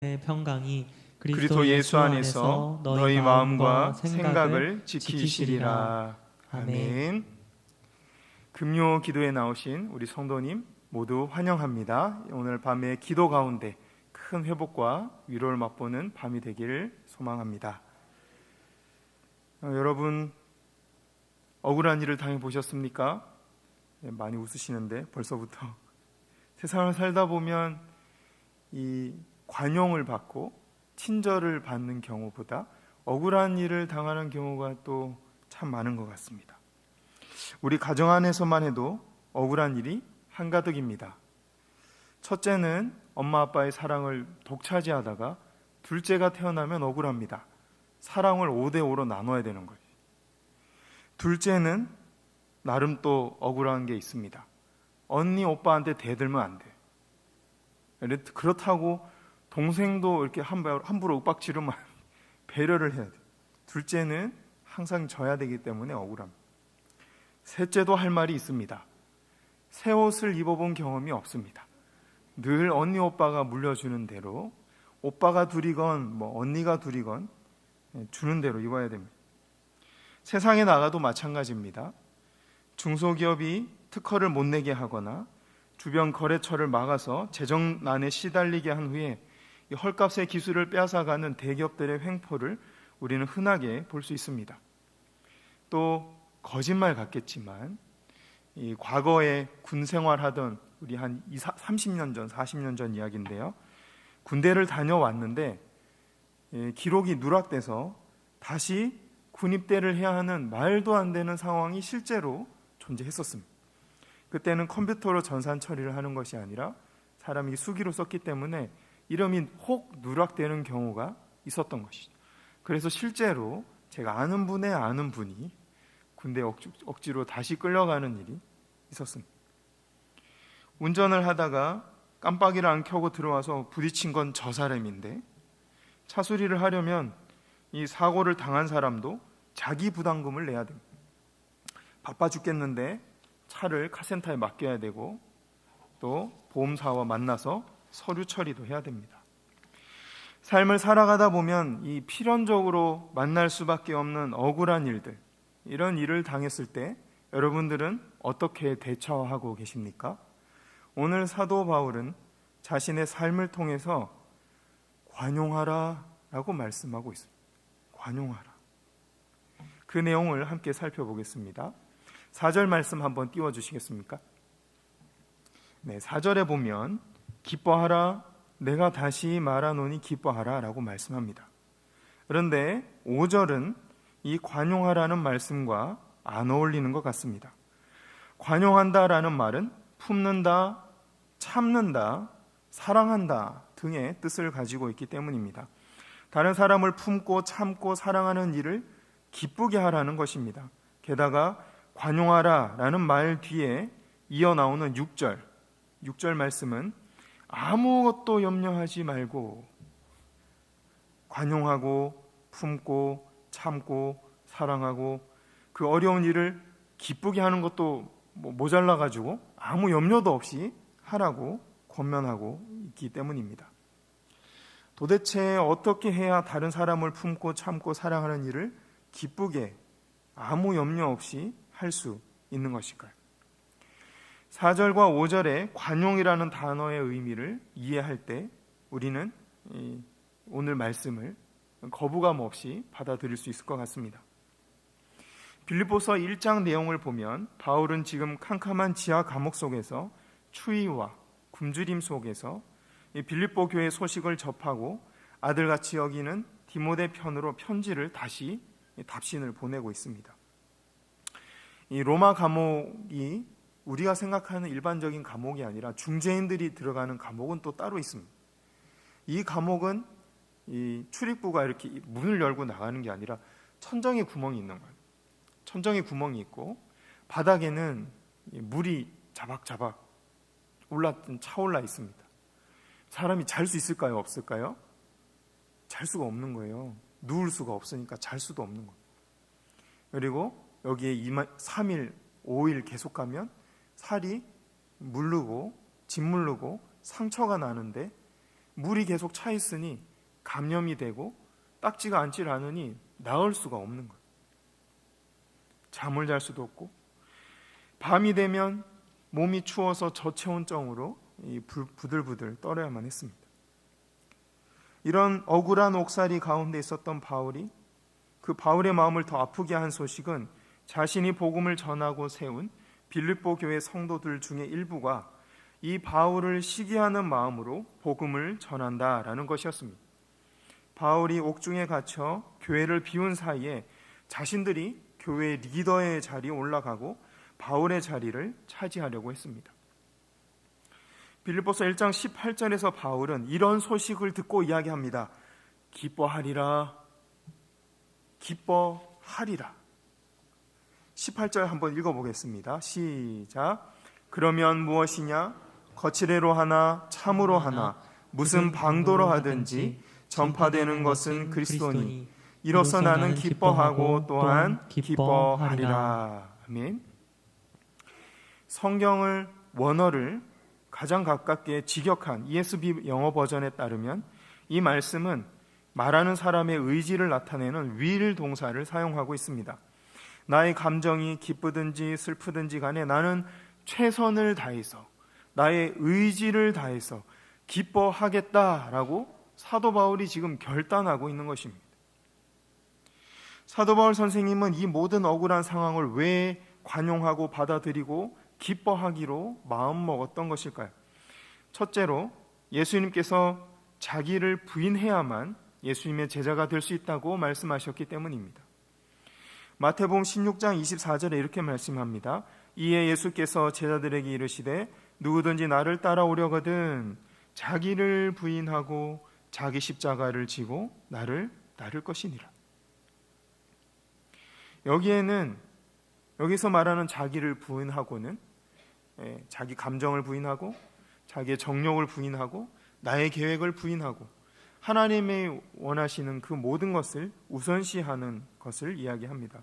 평강이 그리스도 예수 안에서 너희 마음과 생각을 지키시리라. 아멘. 금요 기도에 나오신 우리 성도님 모두 환영합니다. 오늘 밤에 기도 가운데 큰 회복과 위로를 맛보는 밤이 되기를 소망합니다. 여러분, 억울한 일을 당해보셨습니까? 많이 웃으시는데 벌써부터 세상을 살다 보면 이 관용을 받고 친절을 받는 경우보다 억울한 일을 당하는 경우가 또 참 많은 것 같습니다. 우리 가정 안에서만 해도 억울한 일이 한가득입니다. 첫째는 엄마 아빠의 사랑을 독차지하다가 둘째가 태어나면 억울합니다. 사랑을 5대5로 나눠야 되는 거예요. 둘째는 나름 또 억울한 게 있습니다. 언니 오빠한테 대들면 안 돼. 그렇다고 동생도 이렇게 함부로 윽박 지르면 배려를 해야 돼. 둘째는 항상 져야 되기 때문에 억울합니다. 셋째도 할 말이 있습니다. 새 옷을 입어본 경험이 없습니다. 늘 언니 오빠가 물려주는 대로 오빠가 둘이건 언니가 둘이건 주는 대로 입어야 됩니다. 세상에 나가도 마찬가지입니다. 중소기업이 특허를 못 내게 하거나 주변 거래처를 막아서 재정난에 시달리게 한 후에 이 헐값의 기술을 빼앗아가는 대기업들의 횡포를 우리는 흔하게 볼 수 있습니다. 또 거짓말 같겠지만 이 과거에 군 생활하던 우리 한 30년 전, 40년 전 이야기인데요. 군대를 다녀왔는데 기록이 누락돼서 다시 군입대를 해야 하는 말도 안 되는 상황이 실제로 존재했었습니다. 그때는 컴퓨터로 전산 처리를 하는 것이 아니라 사람이 수기로 썼기 때문에 이름이 혹 누락되는 경우가 있었던 것이죠. 그래서 실제로 제가 아는 분의 아는 분이 군대 억지로 다시 끌려가는 일이 있었습니다. 운전을 하다가 깜빡이를 안 켜고 들어와서 부딪힌 건 저 사람인데 차수리를 하려면 이 사고를 당한 사람도 자기 부담금을 내야 됩니다. 바빠 죽겠는데 차를 카센터에 맡겨야 되고 또 보험사와 만나서 서류 처리도 해야 됩니다. 삶을 살아가다 보면 이 필연적으로 만날 수밖에 없는 억울한 일들, 이런 일을 당했을 때 여러분들은 어떻게 대처하고 계십니까? 오늘 사도 바울은 자신의 삶을 통해서 관용하라 라고 말씀하고 있습니다. 관용하라. 그 내용을 함께 살펴보겠습니다. 4절 말씀 한번 띄워주시겠습니까? 네, 4절에 보면 기뻐하라, 내가 다시 말하노니 기뻐하라 라고 말씀합니다. 그런데 5절은 이 관용하라는 말씀과 안 어울리는 것 같습니다. 관용한다라는 말은 품는다, 참는다, 사랑한다 등의 뜻을 가지고 있기 때문입니다. 다른 사람을 품고 참고 사랑하는 일을 기쁘게 하라는 것입니다. 게다가 관용하라라는 말 뒤에 이어 나오는 6절 말씀은 아무것도 염려하지 말고 관용하고 품고 참고 사랑하고 그 어려운 일을 기쁘게 하는 것도 모자라가지고 아무 염려도 없이 하라고 권면하고 있기 때문입니다. 도대체 어떻게 해야 다른 사람을 품고 참고 사랑하는 일을 기쁘게 아무 염려 없이 할 수 있는 것일까요? 4절과 5절의 관용이라는 단어의 의미를 이해할 때 우리는 오늘 말씀을 거부감 없이 받아들일 수 있을 것 같습니다. 빌립보서 1장 내용을 보면 바울은 지금 캄캄한 지하 감옥 속에서 추위와 굶주림 속에서 빌립보 교회 소식을 접하고 아들같이 여기는 디모데 편으로 편지를 다시 답신을 보내고 있습니다. 이 로마 감옥이 우리가 생각하는 일반적인 감옥이 아니라 중재인들이 들어가는 감옥은 또 따로 있습니다. 이 감옥은 이 출입구가 이렇게 문을 열고 나가는 게 아니라 천정에 구멍이 있는 거예요. 천정에 구멍이 있고 바닥에는 물이 자박자박 차올라 있습니다. 사람이 잘 수 있을까요? 없을까요? 잘 수가 없는 거예요. 누울 수가 없으니까 잘 수도 없는 거예요. 그리고 여기에 3일, 5일 계속 가면 살이 무르고 짓무르고 상처가 나는데 물이 계속 차 있으니 감염이 되고 딱지가 않질 않으니 나을 수가 없는 거예요. 잠을 잘 수도 없고 밤이 되면 몸이 추워서 저체온증으로 부들부들 떨어야만 했습니다. 이런 억울한 옥살이 가운데 있었던 바울이 그 바울의 마음을 더 아프게 한 소식은 자신이 복음을 전하고 세운 빌립보 교회 성도들 중에 일부가 이 바울을 시기하는 마음으로 복음을 전한다라는 것이었습니다. 바울이 옥중에 갇혀 교회를 비운 사이에 자신들이 교회 리더의 자리에 올라가고 바울의 자리를 차지하려고 했습니다. 빌립보서 1장 18절에서 바울은 이런 소식을 듣고 이야기합니다. 기뻐하리라, 기뻐하리라. 18절 한번 읽어보겠습니다. 시작. 그러면 무엇이냐? 거칠애로 하나 참으로 하나 무슨 방도로 하든지 전파되는 것은 그리스도니 이로써 나는 기뻐하고 또한 기뻐하리라. 아멘. 성경을 원어를 가장 가깝게 직역한 ESV 영어 버전에 따르면 이 말씀은 말하는 사람의 의지를 나타내는 will 동사를 사용하고 있습니다. 나의 감정이 기쁘든지 슬프든지 간에 나는 최선을 다해서 나의 의지를 다해서 기뻐하겠다라고 사도 바울이 지금 결단하고 있는 것입니다. 사도 바울 선생님은 이 모든 억울한 상황을 왜 관용하고 받아들이고 기뻐하기로 마음먹었던 것일까요? 첫째로 예수님께서 자기를 부인해야만 예수님의 제자가 될 수 있다고 말씀하셨기 때문입니다. 마태복음 16장 24절에 이렇게 말씀합니다. 이에 예수께서 제자들에게 이르시되 누구든지 나를 따라오려거든 자기를 부인하고 자기 십자가를 지고 나를 따를 것이니라. 여기서 말하는 자기를 부인하고는 자기 감정을 부인하고 자기의 정욕을 부인하고 나의 계획을 부인하고 하나님의 원하시는 그 모든 것을 우선시하는 것을 이야기합니다.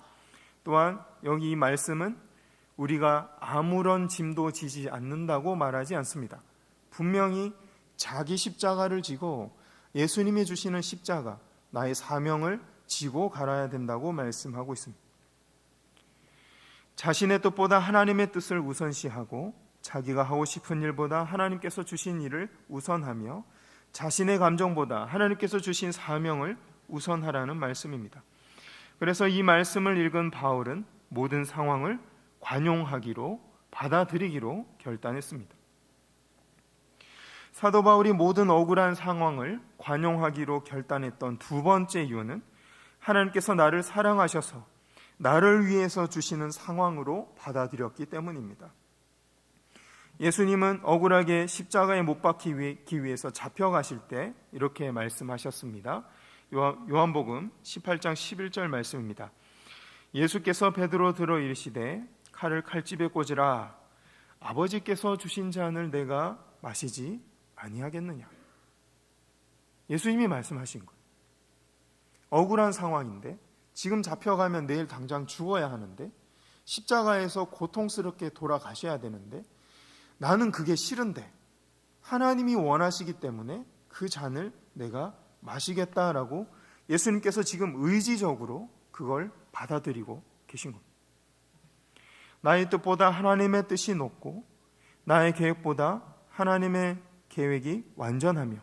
또한 여기 이 말씀은 우리가 아무런 짐도 지지 않는다고 말하지 않습니다. 분명히 자기 십자가를 지고 예수님이 주시는 십자가, 나의 사명을 지고 갈아야 된다고 말씀하고 있습니다. 자신의 뜻보다 하나님의 뜻을 우선시하고 자기가 하고 싶은 일보다 하나님께서 주신 일을 우선하며 자신의 감정보다 하나님께서 주신 사명을 우선하라는 말씀입니다. 그래서 이 말씀을 읽은 바울은 모든 상황을 관용하기로 받아들이기로 결단했습니다. 사도 바울이 모든 억울한 상황을 관용하기로 결단했던 두 번째 이유는 하나님께서 나를 사랑하셔서 나를 위해서 주시는 상황으로 받아들였기 때문입니다. 예수님은 억울하게 십자가에 못 박히기 위해서 잡혀가실 때 이렇게 말씀하셨습니다. 요한복음 18장 11절 말씀입니다. 예수께서 베드로 들어 이르시되 칼을 칼집에 꽂으라. 아버지께서 주신 잔을 내가 마시지 아니하겠느냐. 예수님이 말씀하신 거예요. 억울한 상황인데 지금 잡혀가면 내일 당장 죽어야 하는데 십자가에서 고통스럽게 돌아가셔야 되는데 나는 그게 싫은데 하나님이 원하시기 때문에 그 잔을 내가 마시겠다라고 예수님께서 지금 의지적으로 그걸 받아들이고 계신 겁니다. 나의 뜻보다 하나님의 뜻이 높고 나의 계획보다 하나님의 계획이 완전하며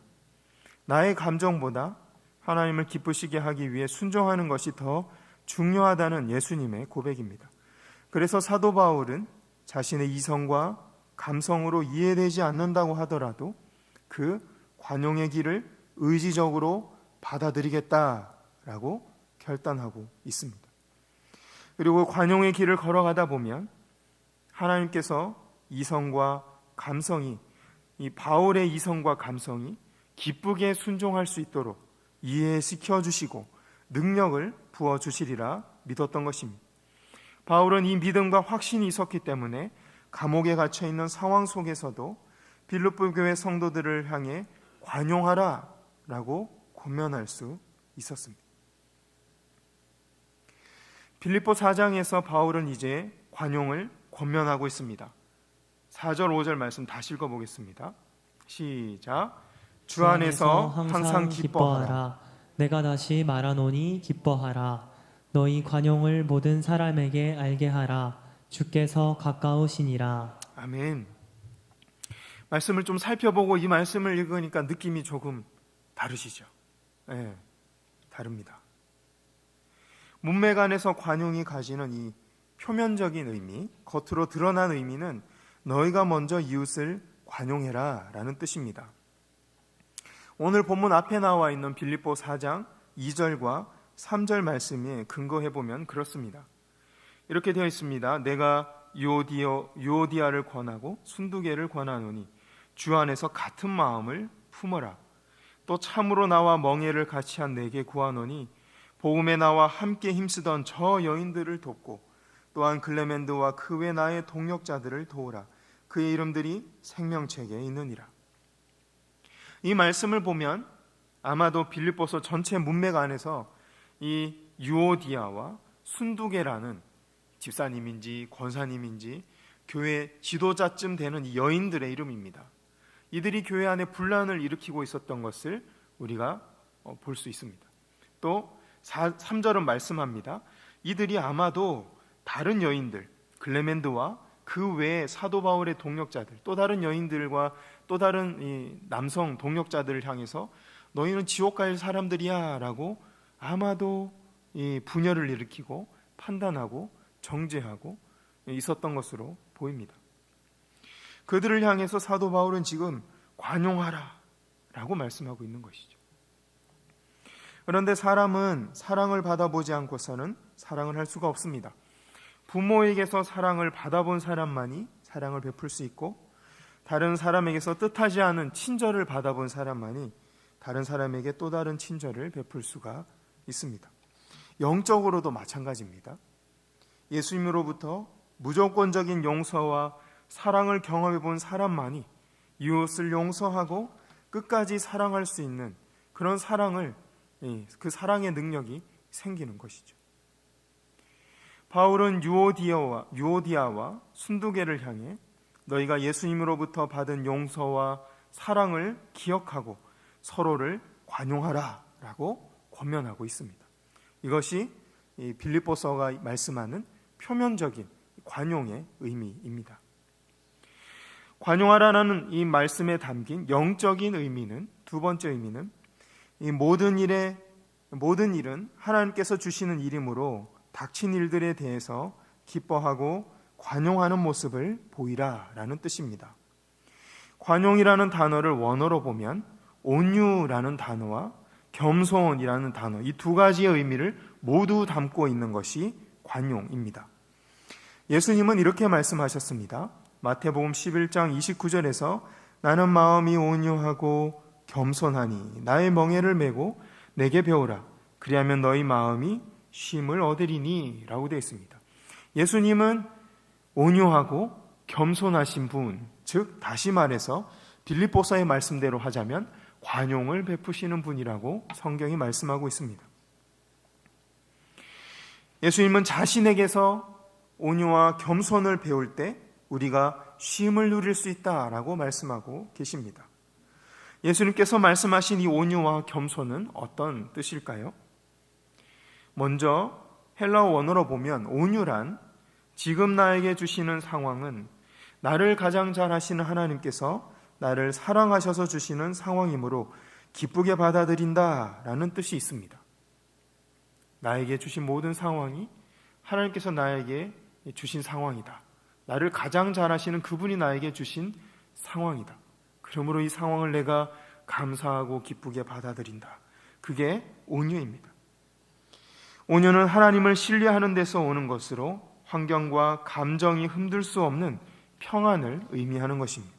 나의 감정보다 하나님을 기쁘시게 하기 위해 순종하는 것이 더 중요하다는 예수님의 고백입니다. 그래서 사도 바울은 자신의 이성과 감성으로 이해되지 않는다고 하더라도 그 관용의 길을 의지적으로 받아들이겠다라고 결단하고 있습니다. 그리고 관용의 길을 걸어가다 보면 하나님께서 이성과 감성이 이 바울의 이성과 감성이 기쁘게 순종할 수 있도록 이해시켜 주시고 능력을 부어 주시리라 믿었던 것입니다. 바울은 이 믿음과 확신이 있었기 때문에 감옥에 갇혀 있는 상황 속에서도 빌립보 교회 성도들을 향해 관용하라라고 권면할 수 있었습니다. 빌립보 4장에서 바울은 이제 관용을 권면하고 있습니다. 4절 5절 말씀 다시 읽어보겠습니다. 시작. 주 안에서 항상 기뻐하라. 내가 다시 말하노니 기뻐하라. 너희 관용을 모든 사람에게 알게 하라. 주께서 가까우시니라. 아멘. 말씀을 좀 살펴보고 이 말씀을 읽으니까 느낌이 조금 다르시죠? 네, 다릅니다. 문맥 안에서 관용이 가지는 이 표면적인 의미, 겉으로 드러난 의미는 너희가 먼저 이웃을 관용해라 라는 뜻입니다. 오늘 본문 앞에 나와 있는 빌립보 4장 2절과 3절 말씀에 근거해 보면 그렇습니다. 이렇게 되어 있습니다. 내가 유오디아를 권하고 순두개를 권하노니 주 안에서 같은 마음을 품어라. 또 참으로 나와 멍에를 같이 한 내게 구하노니 복음에 나와 함께 힘쓰던 저 여인들을 돕고 또한 글레멘드와 그 외 나의 동역자들을 도우라. 그의 이름들이 생명책에 있느니라. 이 말씀을 보면 아마도 빌립보서 전체 문맥 안에서 이 유오디아와 순두개라는 집사님인지 권사님인지 교회 지도자쯤 되는 이 여인들의 이름입니다. 이들이 교회 안에 분란을 일으키고 있었던 것을 우리가 볼 수 있습니다. 또 3절은 말씀합니다. 이들이 아마도 다른 여인들, 글레멘드와 그 외에 사도 바울의 동역자들, 또 다른 여인들과 또 다른 이 남성 동역자들을 향해서 너희는 지옥 갈 사람들이야 라고 아마도 이 분열을 일으키고 판단하고 정죄하고 있었던 것으로 보입니다. 그들을 향해서 사도 바울은 지금 관용하라 라고 말씀하고 있는 것이죠. 그런데 사람은 사랑을 받아보지 않고서는 사랑을 할 수가 없습니다. 부모에게서 사랑을 받아본 사람만이 사랑을 베풀 수 있고 다른 사람에게서 뜻하지 않은 친절을 받아본 사람만이 다른 사람에게 또 다른 친절을 베풀 수가 있습니다. 영적으로도 마찬가지입니다. 예수님으로부터 무조건적인 용서와 사랑을 경험해 본 사람만이 이웃을 용서하고 끝까지 사랑할 수 있는 그런 사랑을, 그 사랑의 능력이 생기는 것이죠. 바울은 유오디아와 순두개를 향해 너희가 예수님으로부터 받은 용서와 사랑을 기억하고 서로를 관용하라 라고 권면하고 있습니다. 이것이 빌립보서가 말씀하는 표면적인 관용의 의미입니다. 관용하라는 이 말씀에 담긴 영적인 의미는, 두 번째 의미는 이 모든 일은 하나님께서 주시는 일이므로 닥친 일들에 대해서 기뻐하고 관용하는 모습을 보이라 라는 뜻입니다. 관용이라는 단어를 원어로 보면 온유라는 단어와 겸손이라는 단어, 이 두 가지의 의미를 모두 담고 있는 것이 관용입니다. 예수님은 이렇게 말씀하셨습니다. 마태복음 11장 29절에서 나는 마음이 온유하고 겸손하니 나의 멍에를 메고 내게 배우라. 그리하면 너희 마음이 쉼을 얻으리니 라고 되어 있습니다. 예수님은 온유하고 겸손하신 분, 즉 다시 말해서 빌립보서의 말씀대로 하자면 관용을 베푸시는 분이라고 성경이 말씀하고 있습니다. 예수님은 자신에게서 온유와 겸손을 배울 때 우리가 쉼을 누릴 수 있다라고 말씀하고 계십니다. 예수님께서 말씀하신 이 온유와 겸손은 어떤 뜻일까요? 먼저 헬라어 원어로 보면 온유란 지금 나에게 주시는 상황은 나를 가장 잘 아시는 하나님께서 나를 사랑하셔서 주시는 상황이므로 기쁘게 받아들인다라는 뜻이 있습니다. 나에게 주신 모든 상황이 하나님께서 나에게 주신 상황이다. 나를 가장 잘 아시는 그분이 나에게 주신 상황이다. 그러므로 이 상황을 내가 감사하고 기쁘게 받아들인다. 그게 온유입니다. 온유는 하나님을 신뢰하는 데서 오는 것으로 환경과 감정이 흔들 수 없는 평안을 의미하는 것입니다.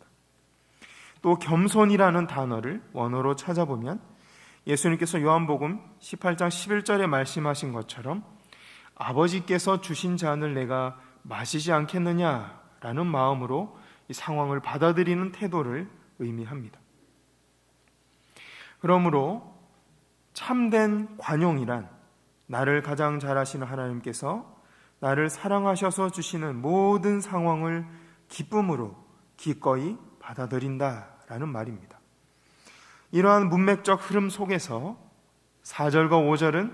또 겸손이라는 단어를 원어로 찾아보면 예수님께서 요한복음 18장 11절에 말씀하신 것처럼 아버지께서 주신 잔을 내가 마시지 않겠느냐라는 마음으로 이 상황을 받아들이는 태도를 의미합니다. 그러므로 참된 관용이란 나를 가장 잘 아시는 하나님께서 나를 사랑하셔서 주시는 모든 상황을 기쁨으로 기꺼이 받아들인다라는 말입니다. 이러한 문맥적 흐름 속에서 4절과 5절은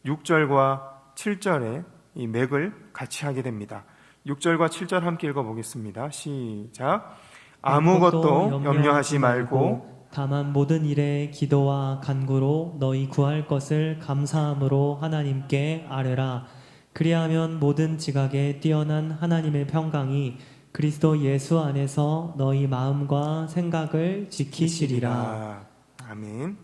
6절과 7절의 이 맥을 같이 하게 됩니다. 6절과 7절 함께 읽어보겠습니다. 시작. 아무것도 염려하지 말고 다만 모든 일에 기도와 간구로 너희 구할 것을 감사함으로 하나님께 아뢰라. 그리하면 모든 지각에 뛰어난 하나님의 평강이 그리스도 예수 안에서 너희 마음과 생각을 지키시리라. 아멘.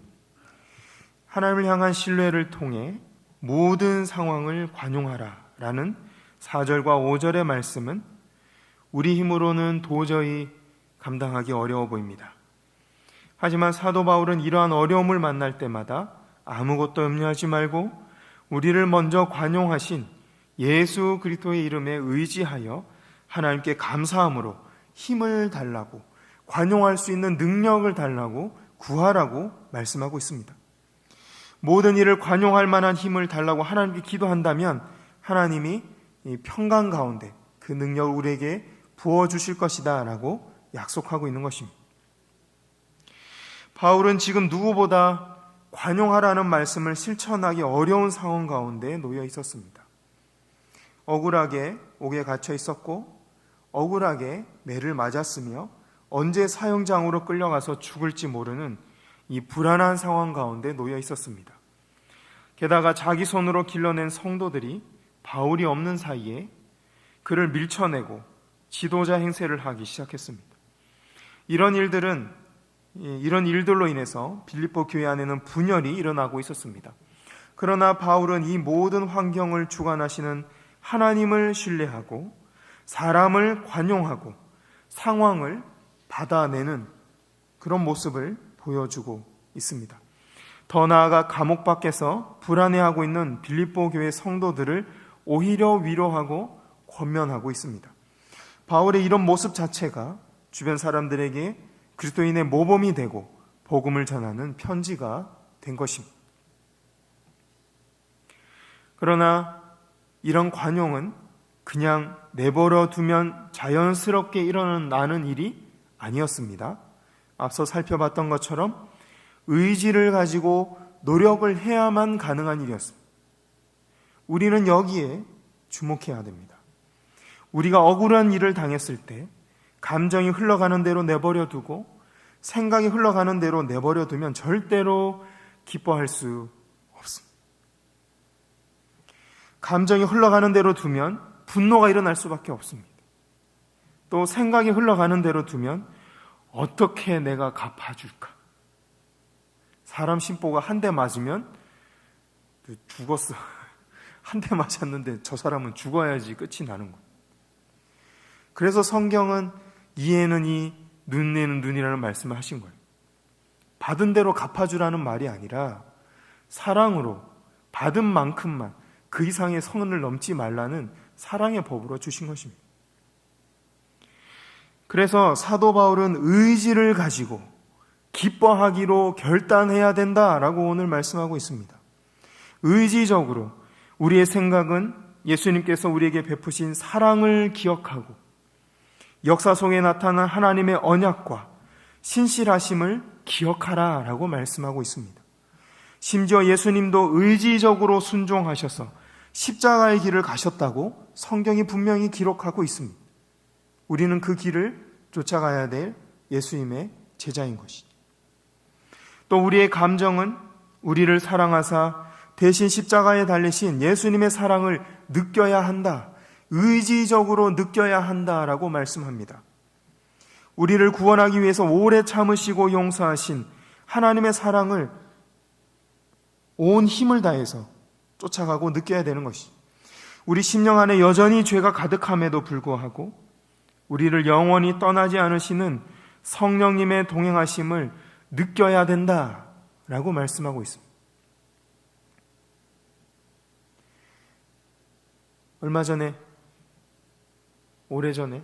하나님을 향한 신뢰를 통해 모든 상황을 관용하라 라는 4절과 5절의 말씀은 우리 힘으로는 도저히 감당하기 어려워 보입니다. 하지만 사도 바울은 이러한 어려움을 만날 때마다 아무것도 염려하지 말고 우리를 먼저 관용하신 예수 그리스도의 이름에 의지하여 하나님께 감사함으로 힘을 달라고, 관용할 수 있는 능력을 달라고 구하라고 말씀하고 있습니다. 모든 일을 관용할 만한 힘을 달라고 하나님께 기도한다면 하나님이 이 평강 가운데 그 능력을 우리에게 부어주실 것이다 라고 약속하고 있는 것입니다. 바울은 지금 누구보다 관용하라는 말씀을 실천하기 어려운 상황 가운데 놓여 있었습니다. 억울하게 옥에 갇혀 있었고 억울하게 매를 맞았으며 언제 사형장으로 끌려가서 죽을지 모르는 이 불안한 상황 가운데 놓여 있었습니다. 게다가 자기 손으로 길러낸 성도들이 바울이 없는 사이에 그를 밀쳐내고 지도자 행세를 하기 시작했습니다. 이런 일들로 인해서 빌립보 교회 안에는 분열이 일어나고 있었습니다. 그러나 바울은 이 모든 환경을 주관하시는 하나님을 신뢰하고 사람을 관용하고 상황을 받아내는 그런 모습을 보여주고 있습니다. 더 나아가 감옥 밖에서 불안해하고 있는 빌립보 교회 성도들을 오히려 위로하고 권면하고 있습니다. 바울의 이런 모습 자체가 주변 사람들에게 그리스도인의 모범이 되고 복음을 전하는 편지가 된 것입니다. 그러나 이런 관용은 그냥 내버려 두면 자연스럽게 일어나는 일이 아니었습니다. 앞서 살펴봤던 것처럼 의지를 가지고 노력을 해야만 가능한 일이었습니다. 우리는 여기에 주목해야 됩니다. 우리가 억울한 일을 당했을 때 감정이 흘러가는 대로 내버려 두고 생각이 흘러가는 대로 내버려 두면 절대로 기뻐할 수 없습니다. 감정이 흘러가는 대로 두면 분노가 일어날 수밖에 없습니다. 또 생각이 흘러가는 대로 두면 어떻게 내가 갚아줄까? 사람 심보가 한 대 맞으면 죽었어. 한 대 맞았는데 저 사람은 죽어야지 끝이 나는 거예요. 그래서 성경은 이에는 이, 눈에는 눈이라는 말씀을 하신 거예요. 받은 대로 갚아주라는 말이 아니라 사랑으로 받은 만큼만 그 이상의 선을 넘지 말라는 사랑의 법으로 주신 것입니다. 그래서 사도 바울은 의지를 가지고 기뻐하기로 결단해야 된다라고 오늘 말씀하고 있습니다. 의지적으로 우리의 생각은 예수님께서 우리에게 베푸신 사랑을 기억하고 역사 속에 나타난 하나님의 언약과 신실하심을 기억하라라고 말씀하고 있습니다. 심지어 예수님도 의지적으로 순종하셔서 십자가의 길을 가셨다고 성경이 분명히 기록하고 있습니다. 우리는 그 길을 쫓아가야 될 예수님의 제자인 것이죠. 또 우리의 감정은 우리를 사랑하사 대신 십자가에 달리신 예수님의 사랑을 느껴야 한다. 의지적으로 느껴야 한다라고 말씀합니다. 우리를 구원하기 위해서 오래 참으시고 용서하신 하나님의 사랑을 온 힘을 다해서 쫓아가고 느껴야 되는 것이죠. 우리 심령 안에 여전히 죄가 가득함에도 불구하고 우리를 영원히 떠나지 않으시는 성령님의 동행하심을 느껴야 된다라고 말씀하고 있습니다. 오래전에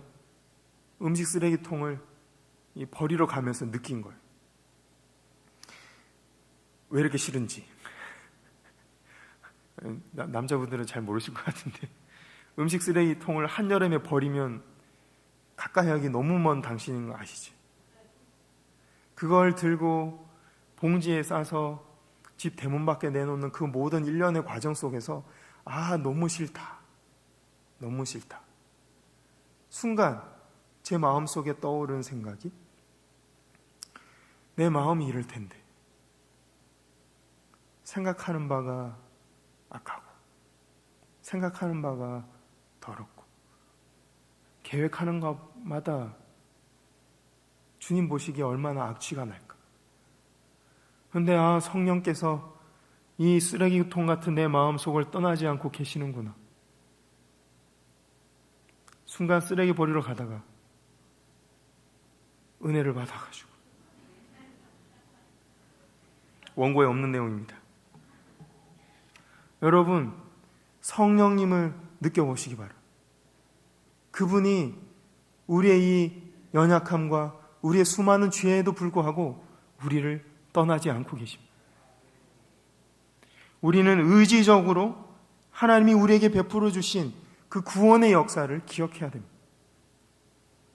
음식 쓰레기통을 버리러 가면서 느낀 거예요. 왜 이렇게 싫은지. 남자분들은 잘 모르실 것 같은데 음식 쓰레기통을 한여름에 버리면 가까이 하기 너무 먼 당신인 거 아시죠? 그걸 들고 봉지에 싸서 집 대문 밖에 내놓는 그 모든 일련의 과정 속에서 너무 싫다, 너무 싫다. 순간 제 마음속에 떠오른 생각이, 내 마음이 이럴 텐데 생각하는 바가 악하고 생각하는 바가 더럽고 계획하는 것마다 주님 보시기에 얼마나 악취가 날까. 그런데 성령께서 이 쓰레기통 같은 내 마음속을 떠나지 않고 계시는구나. 순간 쓰레기 버리러 가다가 은혜를 받아가지고, 원고에 없는 내용입니다. 여러분, 성령님을 느껴보시기 바랍니다. 그분이 우리의 이 연약함과 우리의 수많은 죄에도 불구하고 우리를 떠나지 않고 계십니다. 우리는 의지적으로 하나님이 우리에게 베풀어 주신 그 구원의 역사를 기억해야 됩니다.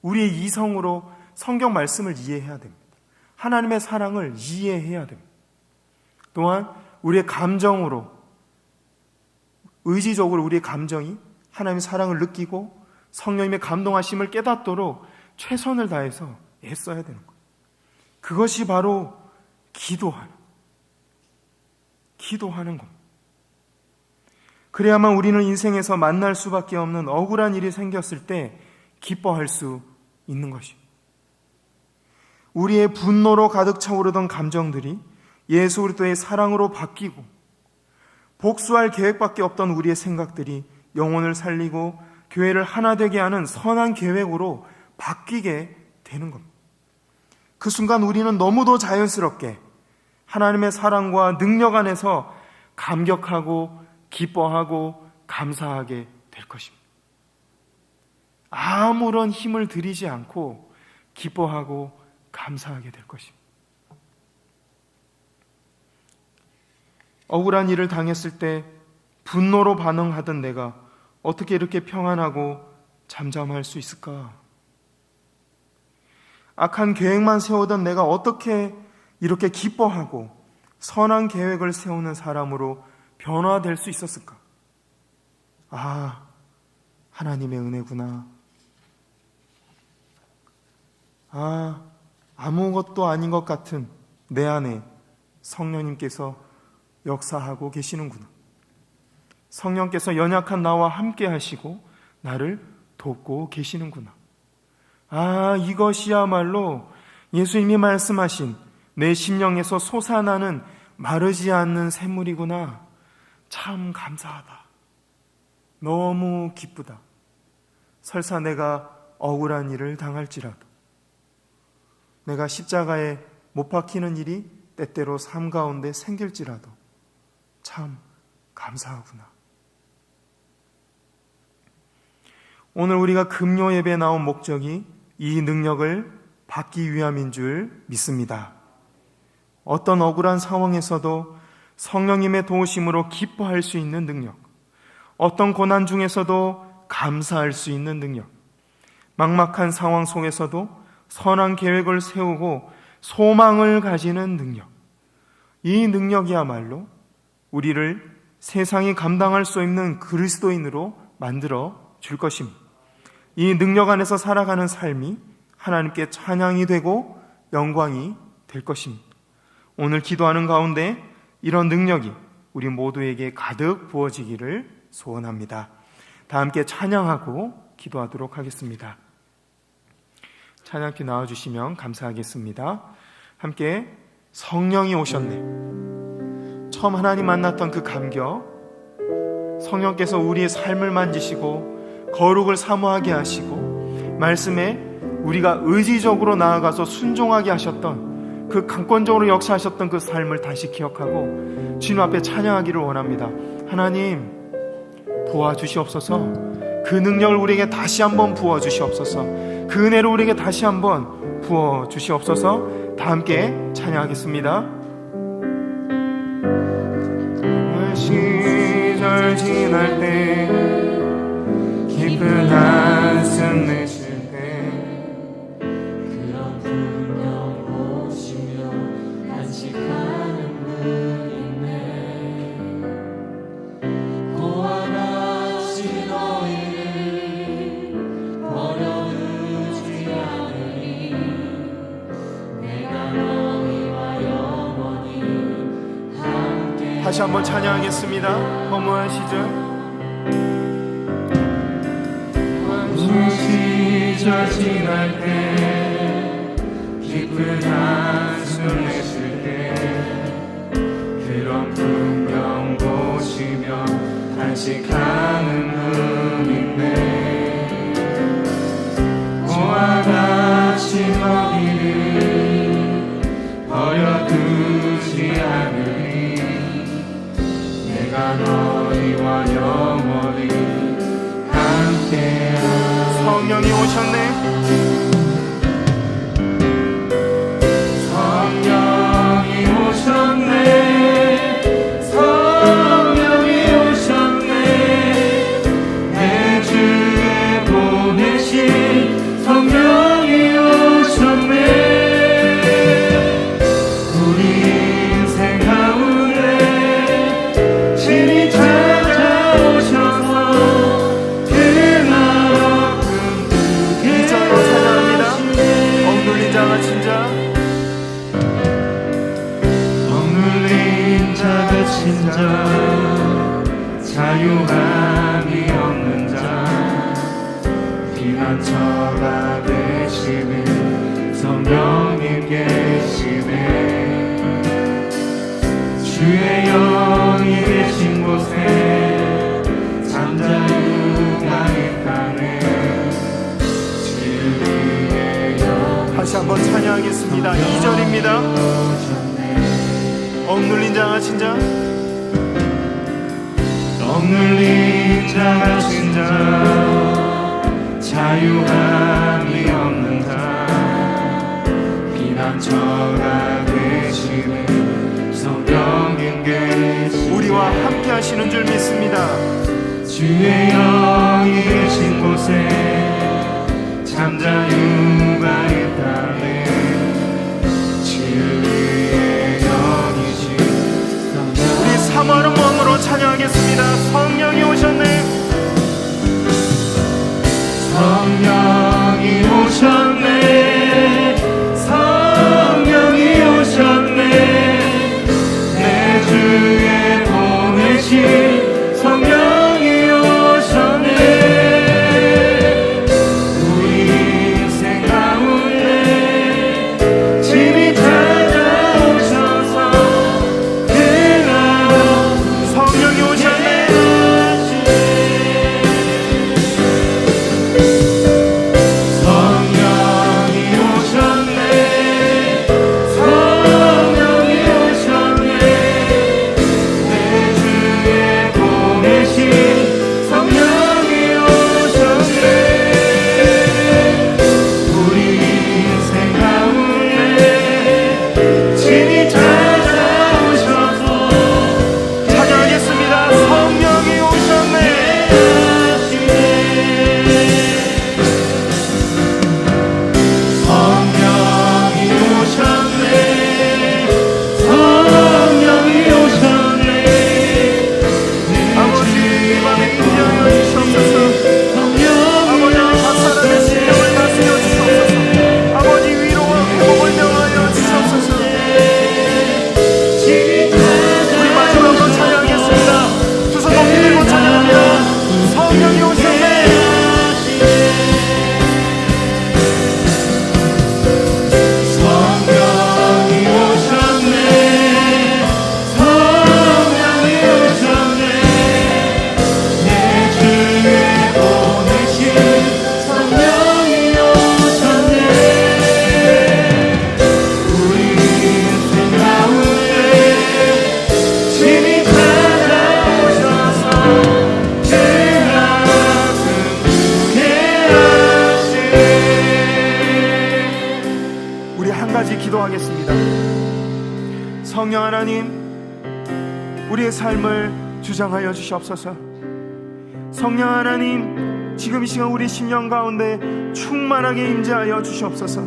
우리의 이성으로 성경 말씀을 이해해야 됩니다. 하나님의 사랑을 이해해야 됩니다. 또한 우리의 감정으로, 의지적으로 우리의 감정이 하나님의 사랑을 느끼고 성령님의 감동하심을 깨닫도록 최선을 다해서 애써야 되는 거예요. 그것이 바로 기도하는 겁니다. 그래야만 우리는 인생에서 만날 수밖에 없는 억울한 일이 생겼을 때 기뻐할 수 있는 것입니다. 우리의 분노로 가득 차오르던 감정들이 예수 그리스도의 사랑으로 바뀌고, 복수할 계획밖에 없던 우리의 생각들이 영혼을 살리고 교회를 하나 되게 하는 선한 계획으로 바뀌게 되는 겁니다. 그 순간 우리는 너무도 자연스럽게 하나님의 사랑과 능력 안에서 감격하고 기뻐하고 감사하게 될 것입니다. 아무런 힘을 들이지 않고 기뻐하고 감사하게 될 것입니다. 억울한 일을 당했을 때 분노로 반응하던 내가 어떻게 이렇게 평안하고 잠잠할 수 있을까? 악한 계획만 세우던 내가 어떻게 이렇게 기뻐하고 선한 계획을 세우는 사람으로 변화될 수 있었을까? 하나님의 은혜구나. 아무것도 아닌 것 같은 내 안에 성령님께서 역사하고 계시는구나. 성령께서 연약한 나와 함께 하시고 나를 돕고 계시는구나. 이것이야말로 예수님이 말씀하신 내 심령에서 솟아나는 마르지 않는 샘물이구나. 참 감사하다. 너무 기쁘다. 설사 내가 억울한 일을 당할지라도, 내가 십자가에 못 박히는 일이 때때로 삶 가운데 생길지라도 참 감사하구나. 오늘 우리가 금요 예배에 나온 목적이 이 능력을 받기 위함인 줄 믿습니다. 어떤 억울한 상황에서도 성령님의 도우심으로 기뻐할 수 있는 능력, 어떤 고난 중에서도 감사할 수 있는 능력, 막막한 상황 속에서도 선한 계획을 세우고 소망을 가지는 능력, 이 능력이야말로 우리를 세상이 감당할 수 없는 그리스도인으로 만들어 줄 것입니다. 이 능력 안에서 살아가는 삶이 하나님께 찬양이 되고 영광이 될 것입니다. 오늘 기도하는 가운데 이런 능력이 우리 모두에게 가득 부어지기를 소원합니다. 다 함께 찬양하고 기도하도록 하겠습니다. 찬양팀 나와주시면 감사하겠습니다. 함께 성령이 오셨네. 처음 하나님 만났던 그 감격, 성령께서 우리의 삶을 만지시고 거룩을 사모하게 하시고 말씀에 우리가 의지적으로 나아가서 순종하게 하셨던 그 강권적으로 역사하셨던 그 삶을 다시 기억하고 주님 앞에 찬양하기를 원합니다. 하나님 부어주시옵소서. 그 능력을 우리에게 다시 한번 부어주시옵소서. 그 은혜를 우리에게 다시 한번 부어주시옵소서. 다 함께 찬양하겠습니다. 시절 지날 때 깊은 한숨 내쉴 때 그런 분명 오시며 안식하 다시 한번 찬양하겠습니다. 허무한 시절, 허무한 시절 지날 때, 깊은 한숨 내쉴 때, 그런 풍경 보시며 단식하는 분인데, 고와 같이 너희를 버려두지 않으리. 내가 너희와 영원히 함께하리. 성령이 오셨네. 성령이 오셨네. 성령이 오셨네. 내 주에 보내신 성령이 오셨네. 우리 인생 가운데 친히 찾아오셔서 그날 이절로 찬양합니다. 억눌린 자 갇힌 자, 억눌린 자 갇힌 자, 자유함이 없는 자, 피난처가 되시는 성령님 계시네. 주의 영이 계신 곳에 잠자유가 있다네. 진리의 영 다시 한번 찬양하겠습니다. 2절입니다. 억눌린 자 갇힌 자, 억눌린 자 갇힌 자, 자유함이 없는 자, 피난처가 되시는 성령님 계시네. 우리와 함께 하시는 줄 믿습니다. 주의 영이 계신 곳에 잠자유가 있다네. 진리의 영이신 우리 사모하는 마음으로 찬양하겠습니다. 성령이 오셨네. 성령이 오셨네. 성령이 오셨네. 내 주에 보내신 성령이 오셨네. 우리 인생 가운데 친히 찾아오셔서 그날 성령이 오셨네. 성령이 오셨네. 성령이 오셨네. 내 주에 보내신 성령이 오셨네. 우리 인생 가운데 친히 찾아오셔서 찬양하겠습니다. 성령이 오셨네. 성령이 오셨네. 성령이 오셨네. 아버지 이 맘에 인정하여 주시옵소서. 아버지 각 사람의 심령을 다스려 주시옵소서. 아버지 위로와 회복을 명하여 주시옵소서. 우리 마지막으로 찬양하겠습니다. 두 손 높이 들고 찬양합니다. 성령이 오셨네. 성령이 오셨네. 성령이 오셨네. 내 주에 보내신 성령이 오셨네. 우리 인생 가운데 친히 찾아오셔서 그날 함께 하시네. 우리 한 가지 기도하겠습니다. 성령 하나님, 우리의 삶을 주장하여 주시옵소서. 성령 하나님, 지금 이 시간 우리 심령 가운데 충만하게 임재하여 주시옵소서.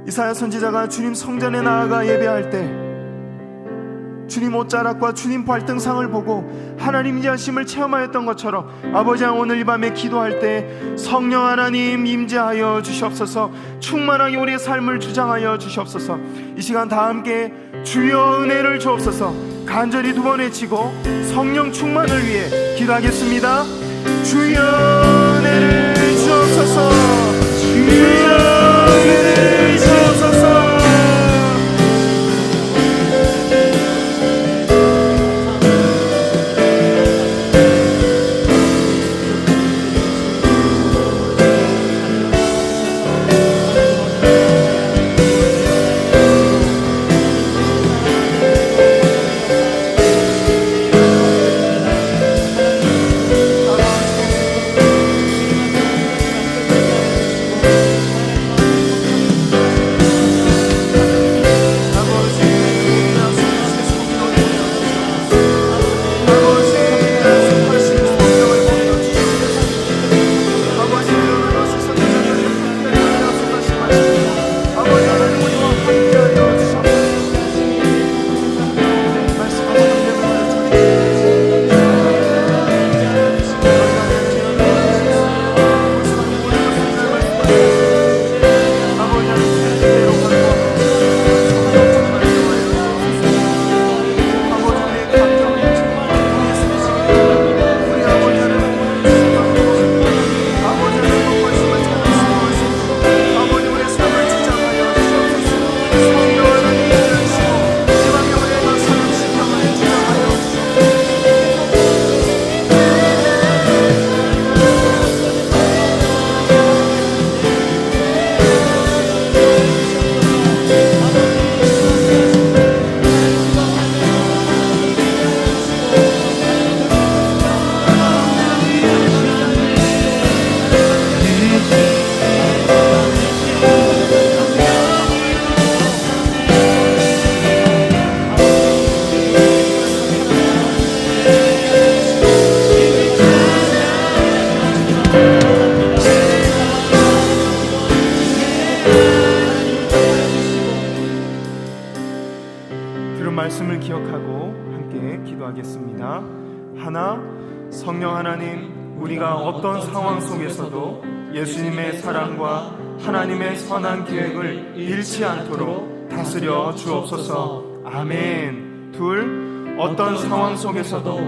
이사야 선지자가 주님 성전에 나아가 예배할 때 주님 옷자락과 주님 발등상을 보고 하나님 임재하심을 체험하였던 것처럼 아버지 오늘 이 밤에 기도할 때 성령 하나님 임재하여 주시옵소서. 충만하게 우리의 삶을 주장하여 주시옵소서. 이 시간 다 함께 주여 은혜를 주옵소서. 간절히 두 번 외치고 성령 충만을 위해 기도하겠습니다. 주여 은혜를 주옵소서. 주여 은혜를 주옵소서. 말씀을 기억하고 함께 기도하겠습니다. 하나, 성령 하나님, 우리가 어떤 상황 속에서도 예수님의 사랑과 하나님의 선한 계획을 잃지 않도록 다스려 주옵소서. 아멘. 둘, 어떤 상황 속에서도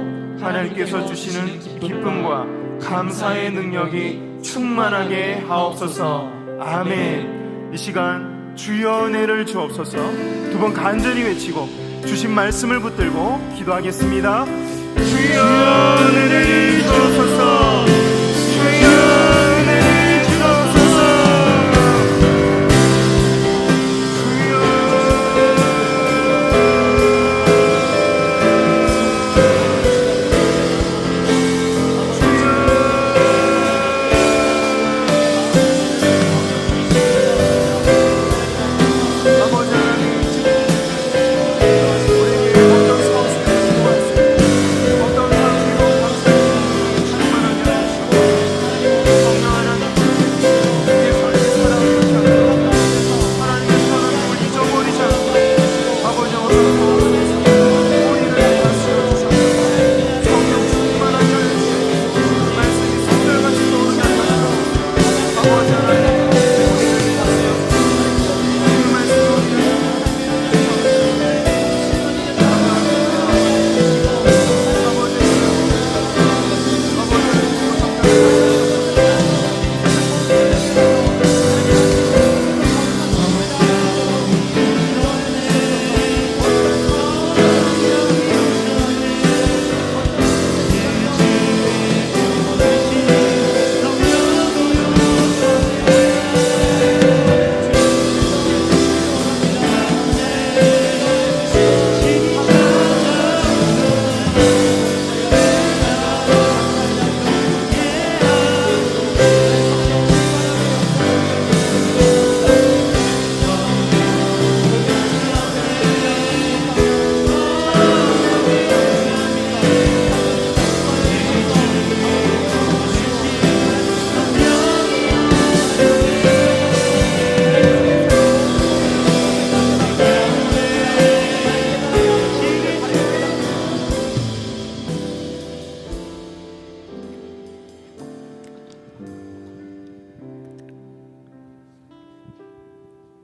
하나님께서 주시는 기쁨과 감사의 능력이 충만하게 하옵소서. 아멘. 이 시간 주여 은혜를 주옵소서. 두 번 간절히 외치고 주신 말씀을 붙들고 기도하겠습니다. 주여 은혜를 주옵소서. 주여 은혜를 주옵소서.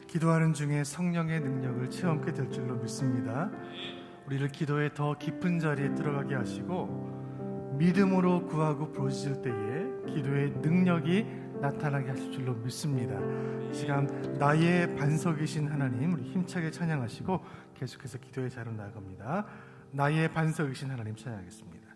기도하는 중에 성령의 능력을 체험하게 될 줄로 믿습니다. 우리를 기도의 더 깊은 자리에 들어가게 하시고 믿음으로 구하고 부르짖을 때에 기도의 능력이 나타나게 하실 줄로 믿습니다. 이 시간 나의 반석이신 하나님, 우리 힘차게 찬양하시고 계속해서 기도의 자리로 나아갑니다. 나의 반석이신 하나님 찬양하겠습니다.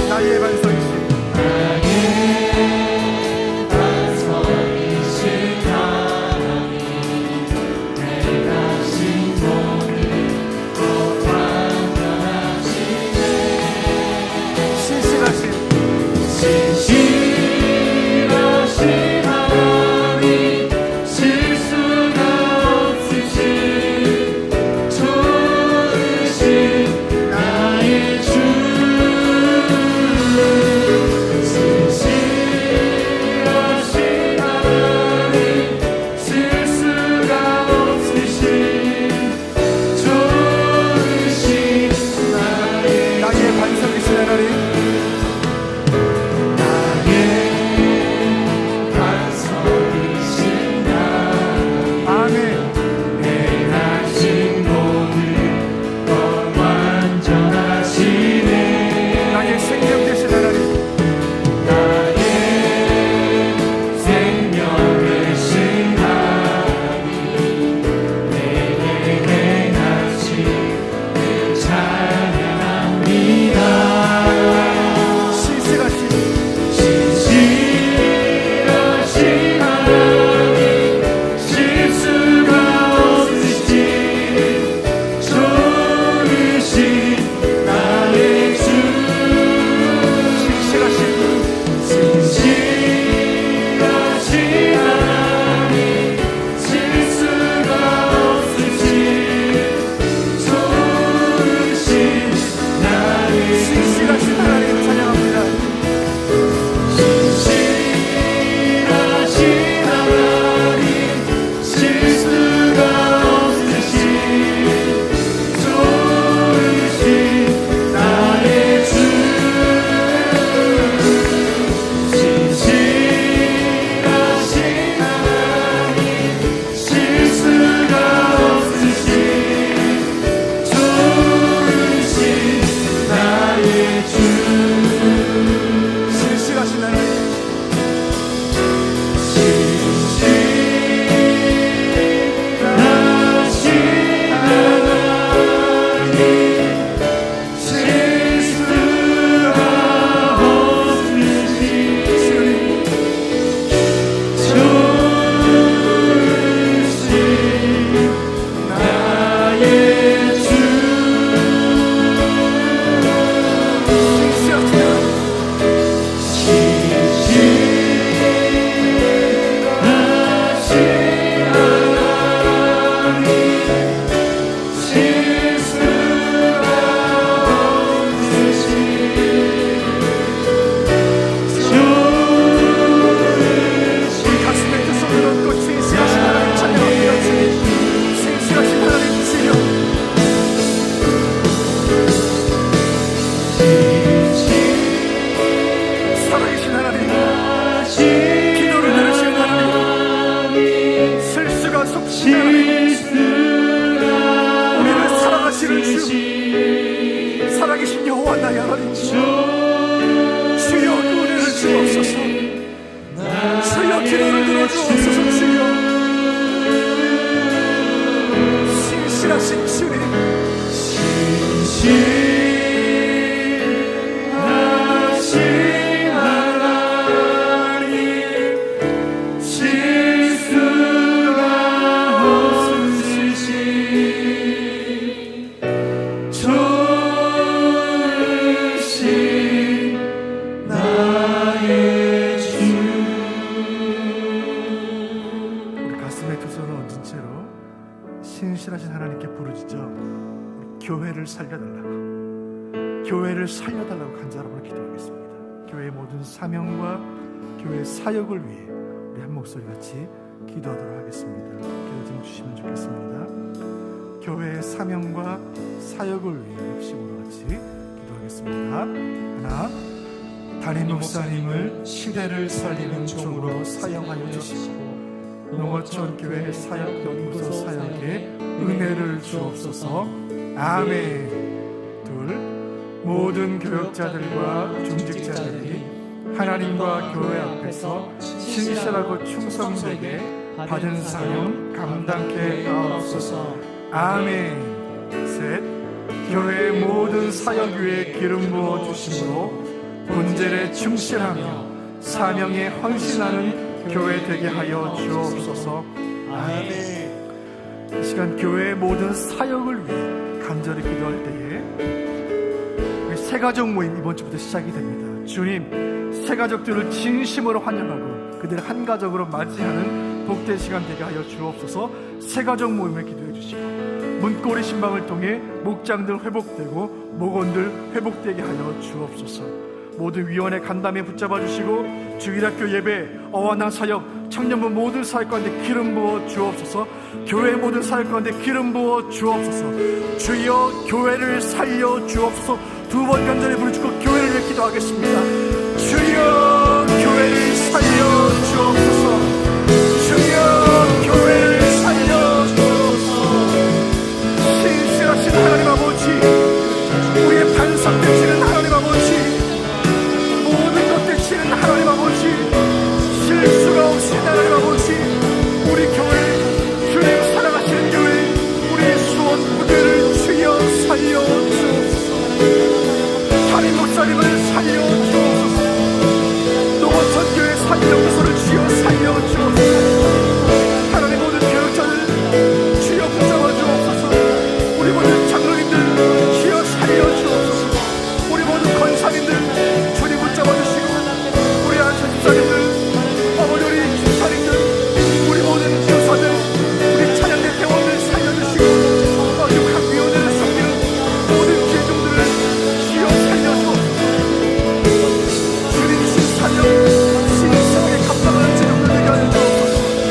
나의 반석이신 조으신 교회를 살려달라고 간절함으로 기도하겠습니다. 교회의 모든 사명과 교회의 사역을 위해 우리 한 목소리 같이 기도하도록 하겠습니다. 기도 좀 주시면 좋겠습니다. 교회의 사명과 사역을 위해 합심으로 같이 기도하겠습니다. 하나, 담임 목사님을 시대를 살리는 종으로 사용하여 주시고 농어촌 교회 사역 연구소 사역에 은혜를 주옵소서. 아멘. 둘, 모든 교역자들과 중직자들이 하나님과 교회 앞에서 신실하고 충성되게 받은 사명 감당케 하옵소서. 아멘. 셋, 교회의 모든 사역 위에 기름 부어 주심으로 본질에 충실하며 사명에 헌신하는 교회 되게 하여 주옵소서. 아멘. 이 시간 교회의 모든 사역을 위해 간절히 기도할 때에 우리 새가족 모임 이번 주부터 시작이 됩니다. 주님, 새가족들을 진심으로 환영하고 그들을 한 가족으로 맞이하는 복된 시간 되게 하여 주옵소서. 새가족 모임을 기도해 주시고 문고리 신방을 통해 목장들 회복되고 목원들 회복되게 하여 주옵소서. 모든 위원회 간담회 붙잡아 주시고 주일학교 예배, 어와나 사역, 청년부 모든 사역 가운데 기름 부어 주옵소서. 교회 모든 사역 가운데 기름 부어 주옵소서. 주여 교회를 살려 주옵소서. 두 번 간절히 부르짖고 교회를 위해 기도하겠습니다. 주여 교회를 살려 주옵소서. 주여 교회를 살려 주옵소서. 신실하신 하나님 아버지, 우리의 반석 되시는 하나님 아버지, 모든 것 되시는 하나님 아버지, 실수가 없으신 하나님 아버지, 우리 교회, 주님 사랑하시는 교회, 우리의 수원 무대를 주여 살려 주옵소서. 담임 목사님을 살려 주옵소서. 농어촌 교회 사역연구소를 주여 살려 주옵소서. 하나님 모든 교역자들 주여 붙잡아 주옵소서. 우리 모든 장로님들 주여 살려 주옵소서. 우리 모든 권사님들 주님 붙잡아 주시고 우리 안수 집사님들, 어머니 우리 집사님들, 우리 모든 교사들, 우리 찬양대 대원들 살려주시고 육학위원회를 섬기는 모든 기종들을 주여 살려 주옵소서. 주님 신사역 신성하게 감당하는 제정들 되게 하여 주옵소서.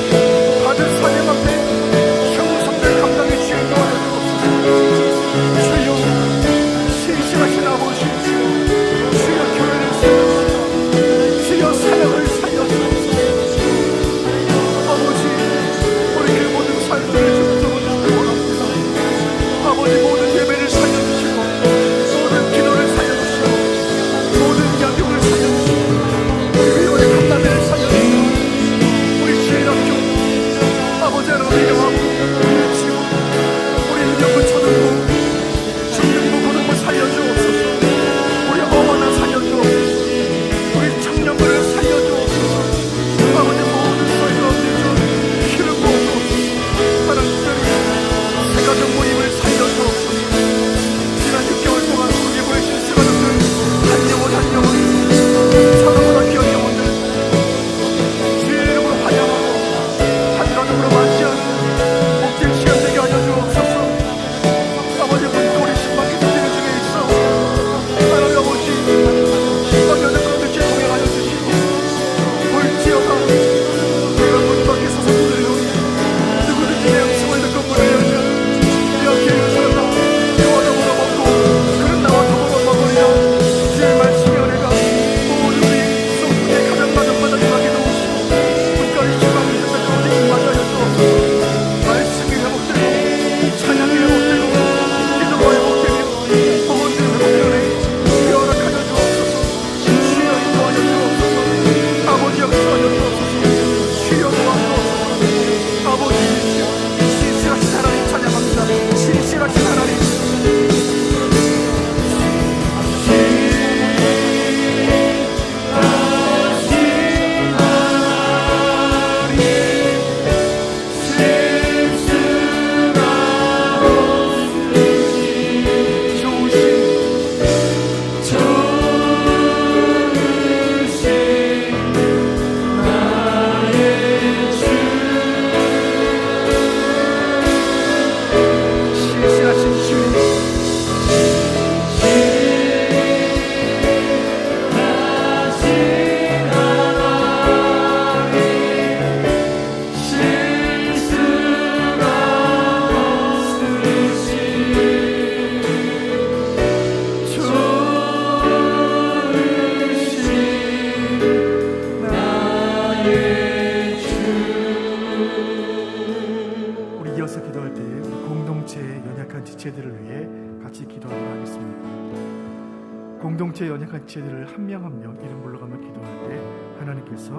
연약한 지체들을 한 명 한 명 이름 불러가며 기도할 때 하나님께서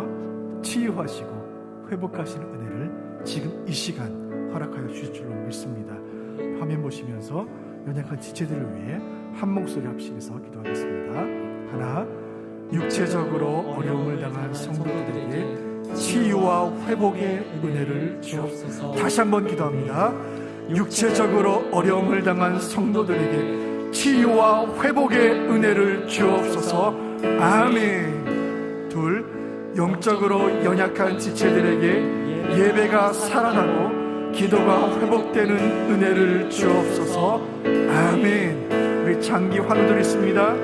치유하시고 회복하시는 은혜를 지금 이 시간 허락하여 주실 줄로 믿습니다. 화면 보시면서 연약한 지체들을 위해 한 목소리 합심해서 기도하겠습니다. 하나, 육체적으로 어려움을 당한 성도들에게 치유와 회복의 은혜를 주옵소서. 다시 한번 기도합니다. 육체적으로 어려움을 당한 성도들에게 치유와 회복의 은혜를 주옵소서. 아멘. 둘, 영적으로 연약한 지체들에게 예배가 살아나고 기도가 회복되는 은혜를 주옵소서. 아멘. 우리 장기 환우들이 있습니다.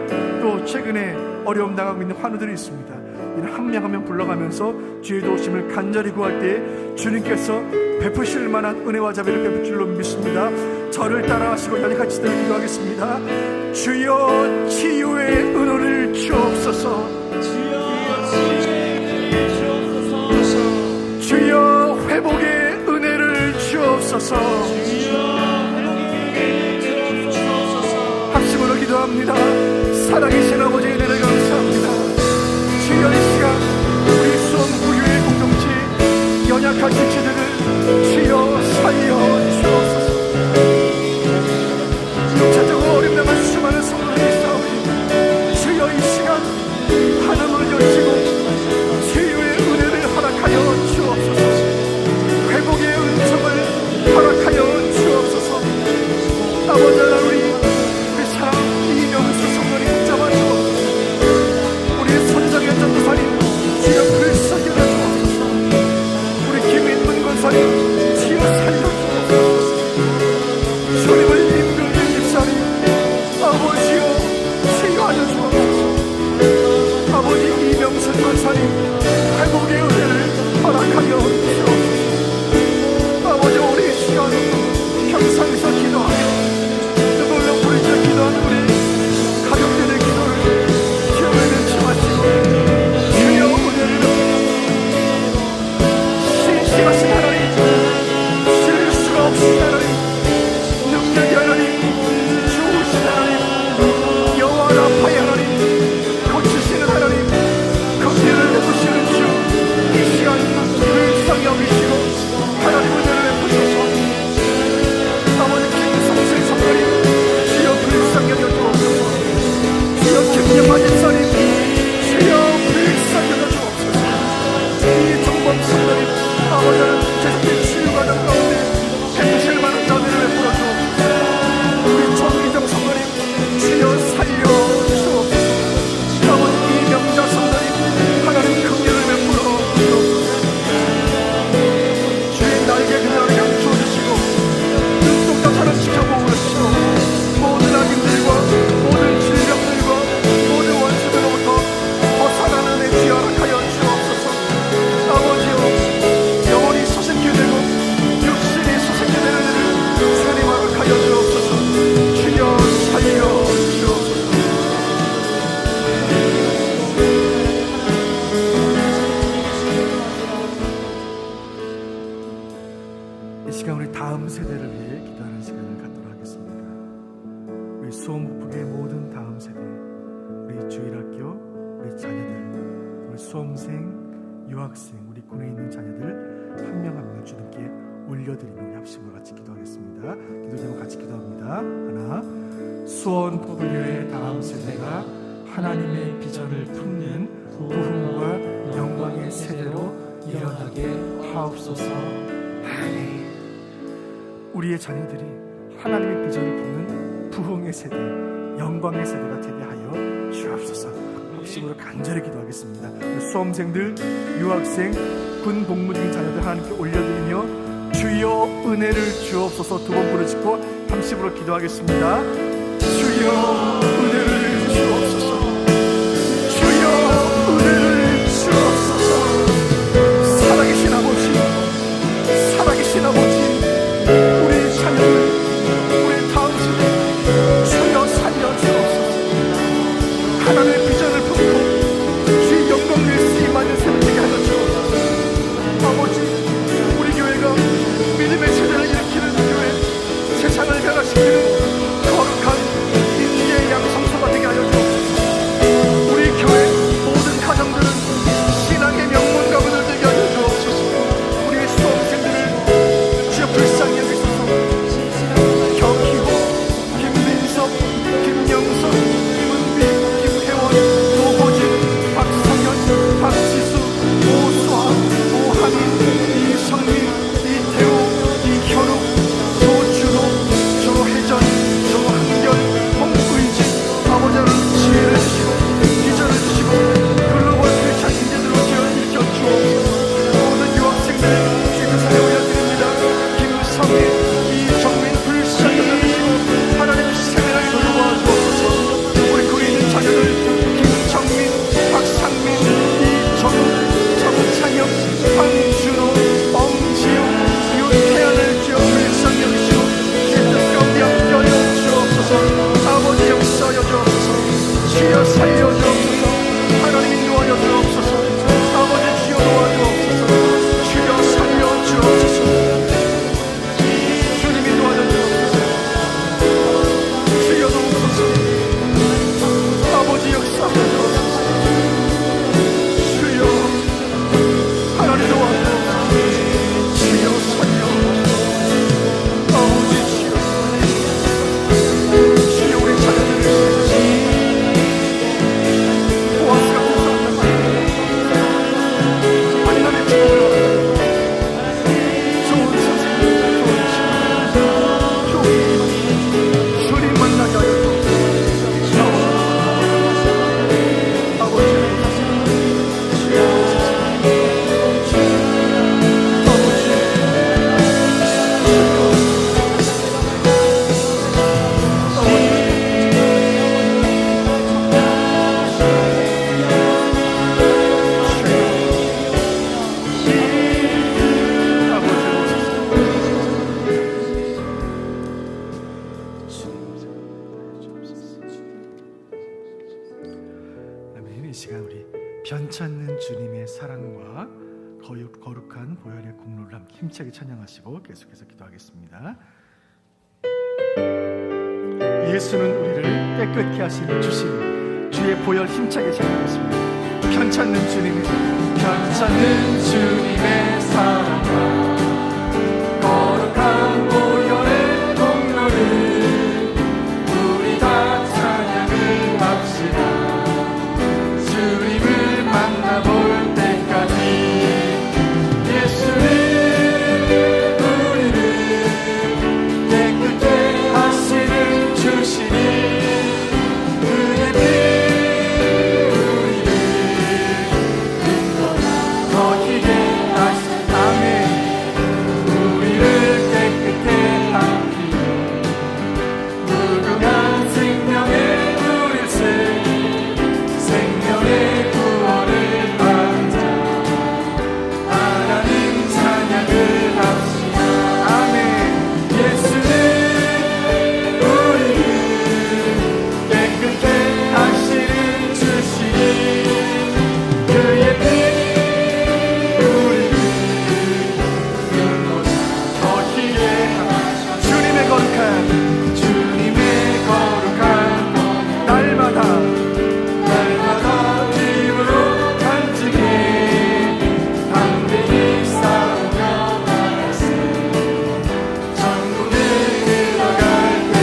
또 최근에 어려움 당하고 있는 환우들이 있습니다. 이는 한 명 한 명 불러가면서 주의 도우심을 간절히 구할 때 주님께서 베푸실 만한 은혜와 자비를 베풀 줄로 믿습니다. 저를 따라하시고 연약한 지체들을 기도하겠습니다. 주여 치유의 은혜를 주옵소서. 주여 회복의 은혜를 주옵소서. 합심으로 기도합니다. 살아계신 아버지의 은혜를 감사합니다. 주여 이 시간 우리 수원구교회 공동체 연약한 지체들을 주여 살려 주옵소서. 육체적으로 어려움 당한 수많은 성도들이 있사오니 주여 이 시간 하나님을 여시고 치유의 은혜를 허락하여 주옵소서. 회복의 은총을 허락하여 주옵소서. 아버지 하나님 우리 사랑 이명수 성도님 붙잡아 주옵소서. 우리 손정현 전도사님 주여 불쌍히 여겨 주옵소서. 우리 김인문 권사님 주여 살려 주옵소서. 주님을 임금님 집사님 아버지여 치유하여 주옵소서. 아버지 이명수 권사님 회복의 은혜를 허락하여 주옵소서. 아버지 우리 시간 평상에서 기도하며 눈물로 부르짖어 기도하는 우리 가족들의 기도를 주여 은혜치 마시고 주여 은혜를 신실하신 하나님, 쉴 수가 없으신 하나님, 능력이 하나님, 좋으신 하나님, 여호와 라파의 하나님, 고치시는 하나님, 긍휼을 베푸시는 주, 이 시간 불쌍히 여기시고 하나님 은혜를 베푸소서. 아버지 김성생 성도님 주여 불쌍히 여겨주옵소서. 주여 김영환 집사님 주여 불쌍히 여겨주옵소서. 이 종범 성도님 아버지는 계속된 치유과정 가운데 베푸실 만한 자비를 베풀어 주옵소서. 우리 정의정 성도님 주여 살려 주옵소서. 아버지 이명자 성도님 하나님 긍휼을 베풀어 주옵소서. 주의 날개 그늘을 감추어 주시고 눈동자처럼 지켜보고 계시오. 모든 악인들과 모든 질병들과 모든 원수들로부터 벗어나는 은혜 주여 허락하여 주옵소서. 아버지여 영혼이 소생케 되고 육신이 소생케 되는 은혜를 주님 허락하여 주옵소서. 주여 살려 주옵소서. 이 시간 우리 다음 세대를 위해 기도하는 시간을 갖도록 하겠습니다. 우리 수원목북의 모든 다음 세대, 우리 주일학교, 우리 자녀들, 우리 수험생, 유학생, 우리 군에 있는 자녀들 한 명 한 명 주님께 올려드리는 우리 합심으로 같이 기도하겠습니다. 기도 제목 같이 기도합니다. 하나, 수원목북의 다음 세대가 하나님의 비전을 품는 부흥과 영광의 세대로 일어나게 하옵소서. 아멘. 우리의 자녀들이 하나님의 비전을 품는 부흥의 세대, 영광의 세대가 되게 하여 주옵소서. 합심으로 간절히 기도하겠습니다. 수험생들, 유학생, 군 복무 중인 자녀들 하나님께 올려드리며 주여 은혜를 주옵소서 두 번 부르짖고 합심으로 기도하겠습니다. 주여 은혜를 주옵소서. 주여 은혜를 주옵소서. 살아계신 아버지, 살아계신 아버지, 우리 자녀들, 우리 다음 세대 주여 살려 주옵소서. 하나님의 비전을 품고 주의 영광을 쓰임하는 세대 되게 하여 주옵소서. 아버지, 우리 교회가 믿음의 세대를 일으키는 교회, 세상을 변화시키는 거룩한 인재의 양성소가 되게 하여 주옵소서. 이 시간 우리 변찮는 주님의 사랑과 거룩한 보혈의 공로를 함께 힘차게 찬양하시고 계속해서 기도하겠습니다. 예수는 우리를 깨끗게 하시는 주신 주의 보혈 힘차게 찬양하겠습니다. 변찮는 주님의 사랑과 거룩한 보혈의 공로를 우리 다 찬양을 합시다. 주님을 만나볼 때까지 예수는 우리를 깨끗게 하시는 주시니 그의 피 우리를 근거나 더 희게 하신 아멘. 우리를 깨끗게 하시니 무궁한 생명의 물을 생명의 구원을 받자. 하나님 찬양을 합시다. 아멘. 예수는 우리를 깨끗게 하시는 주시니 그의 피 우리를 근거나 더 희게 하사. 주님의 거룩한 날마다 힘으로 간직해 담대히 싸우며 나아가세. 천국에 들어갈 때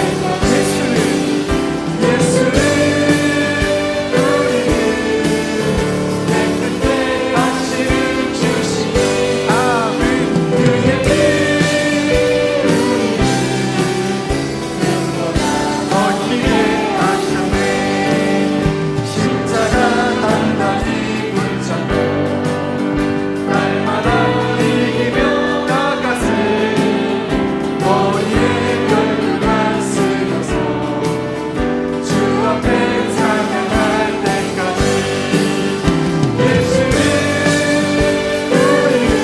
예수는 우리를 깨끗게 하시는 주시니 아멘. 그의 피 우리를 근거나 더 희게 하셨네. 십자가 단단히 붙잡고 날마다 이기며 나가세. 머리에 별들만 쓰면서 주 앞에 찬양할 때까지 예수는 우리를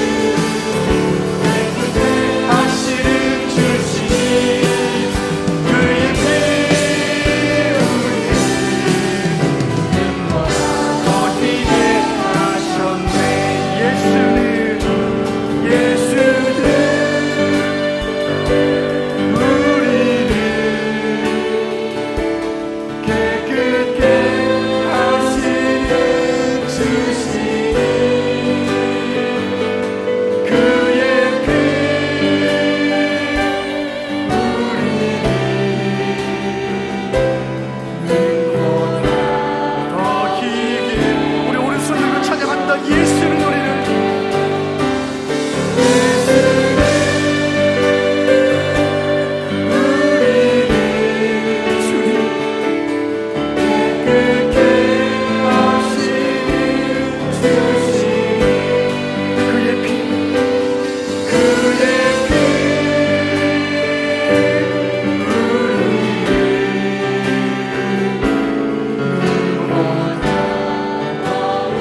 깨끗게 하시는 주시니 그의 피 우리를 더 희게 하셨네. 예수는 우리를 깨끗게 하시는 주시니 그의 피 우리를 더 희게. 우리 오른손 들고 찬양한다. 예수는 우리를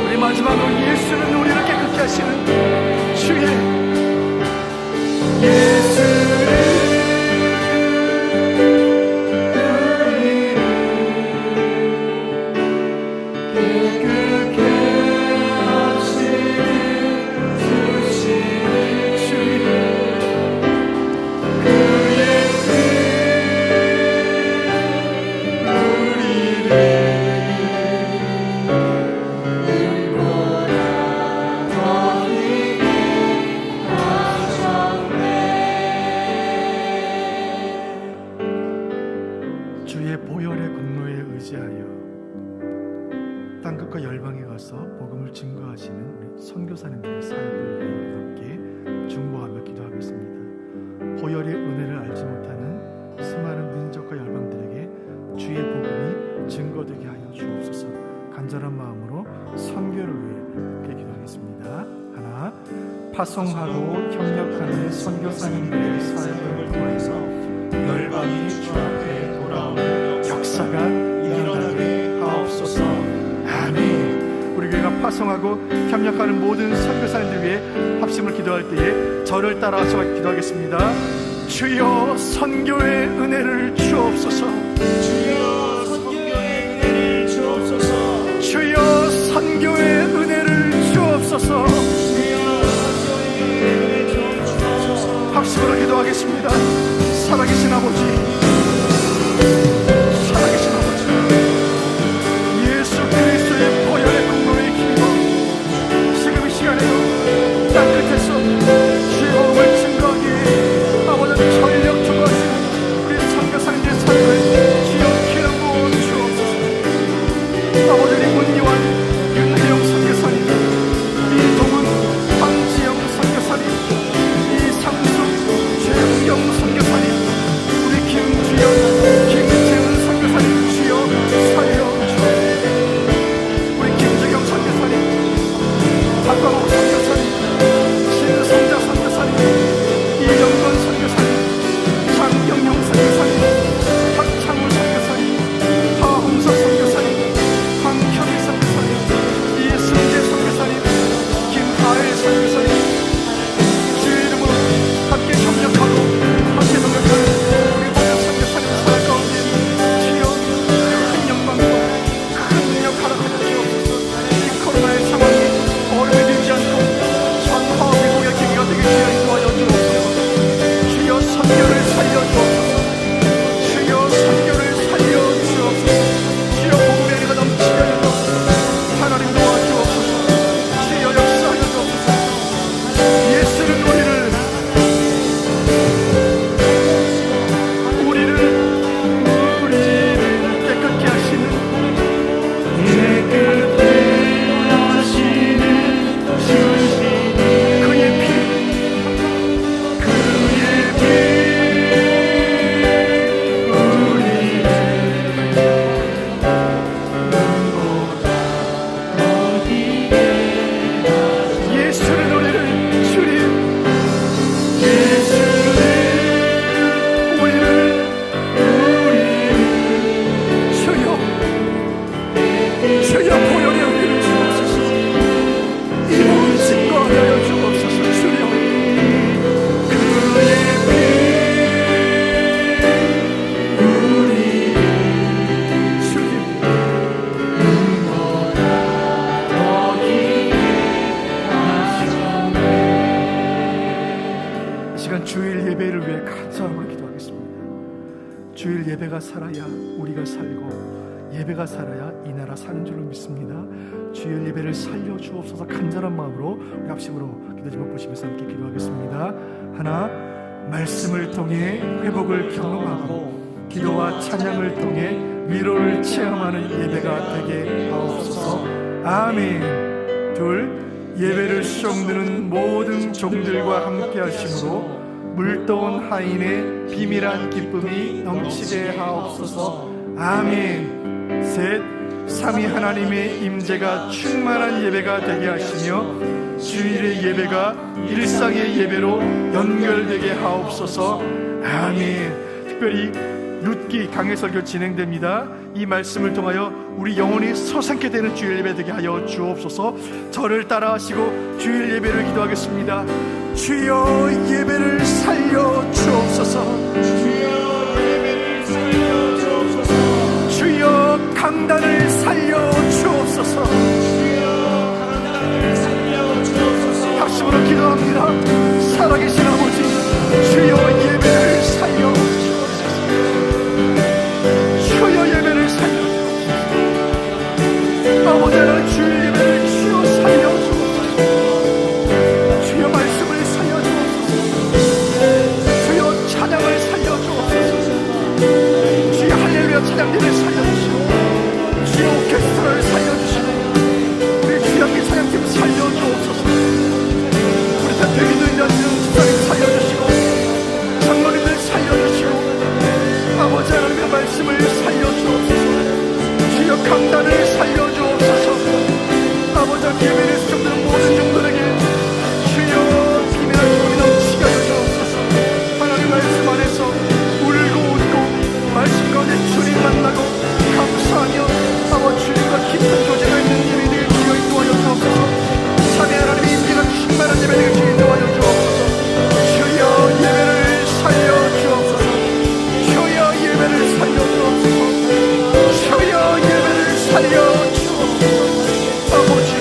우리 마지막으로 예수는 우리를 깨끗게 하시는 주의 예수는 깨끗게 하시는 주시니 주의 그의 피 우리를 주의 보혈의 공로에 의지하여 땅끝과 열방에 가서 복음을 증거하시는 우리 선교사님들의 사역을 위해 함께 중보하며 기도하겠습니다. 보혈의 은혜를 알지 못하는 수많은 민족과 열방들에게 주의 복음이 증거되게 하여 주옵소서. 간절한 마음으로 선교를 위해 함께 기도하겠습니다. 하나, 파송하고 협력하는 선교사님들의 사역을 통해서 열방이 주 앞에 돌아오는 역사가 일어나게 하옵소서. 아멘. 우리 교회가 파송하고 협력하는 모든 선교사님들 위해 합심을 기도할 때에 저를 따라서 기도하겠습니다. 주여 선교의 은혜를 주옵소서. 주여 선교의 은혜를 주옵소서. 주여 주일 예배가 살아야 우리가 살고 예배가 살아야 이 나라 사는 줄로 믿습니다. 주일 예배를 살려 주옵소서. 간절한 마음으로 우리 합심으로 기도 제목 보시면서 함께 기도하겠습니다. 하나, 말씀을 통해 회복을 경험하고 기도와 찬양을 통해 위로를 체험하는 예배가 되게 하옵소서. 아멘. 둘, 예배를 수용드는 모든 종들과 함께 하심으로 물떠온 하인의 비밀한 기쁨이 넘치게 하옵소서. 아멘. 셋, 삼위 하나님의 임재가 충만한 예배가 되게 하시며 주일의 예배가 일상의 예배로 연결되게 하옵소서. 아멘. 특별히 룻기 강해 설교 진행됩니다. 이 말씀을 통하여 우리 영혼이 솟아게 되는 주일 예배 되게 하여 주옵소서. 저를 따라하시고 주일 예배를 기도하겠습니다. 주여 예배를 살려 주옵소서. 주여 강단을 살려 주옵소서. 합심으로 기도합니다. 살아계신 아버지, 주여 예배를 살려 주옵소서. 주여 예배를 살려 주옵소서. 아버지 하나님, 주일 예배를 주여 살려 주옵소서. 주여 말씀을 살려 주옵소서. 주여 찬양을 살려 주옵소서. 주여 할렐루야 찬양들을 살려 주시고 주여 오케스트라를 살려 주시고 우리 주양의 찬양팀 살려 주옵소서. 우리 다 대기도 있는 집사님 살려 주시고 장로님들 살려 주시고 아버지 하나님의 말씀을 살려 주옵소서. 주여 강단을 살려 주옵소서. 아버지 하나님 예배를 수정되는 모든 종들에게 주여 비밀한 기쁨이 넘치게 하여 주옵소서. 하나님 말씀 안에서 울고 웃고 말씀 가운데 주님 만나고 감사하며 아버지 주님과 깊은 교제가 있는 예배 되길 주여 인도하여 주옵소서. 참회 하나님의 임재가 충만한 예배 되길 주여 인도하여 주옵소서. 주여 예배를 살려 주옵소서. 주여 예배를 살려 주옵소서. 주여 예배를 살려 주옵소서. 아버지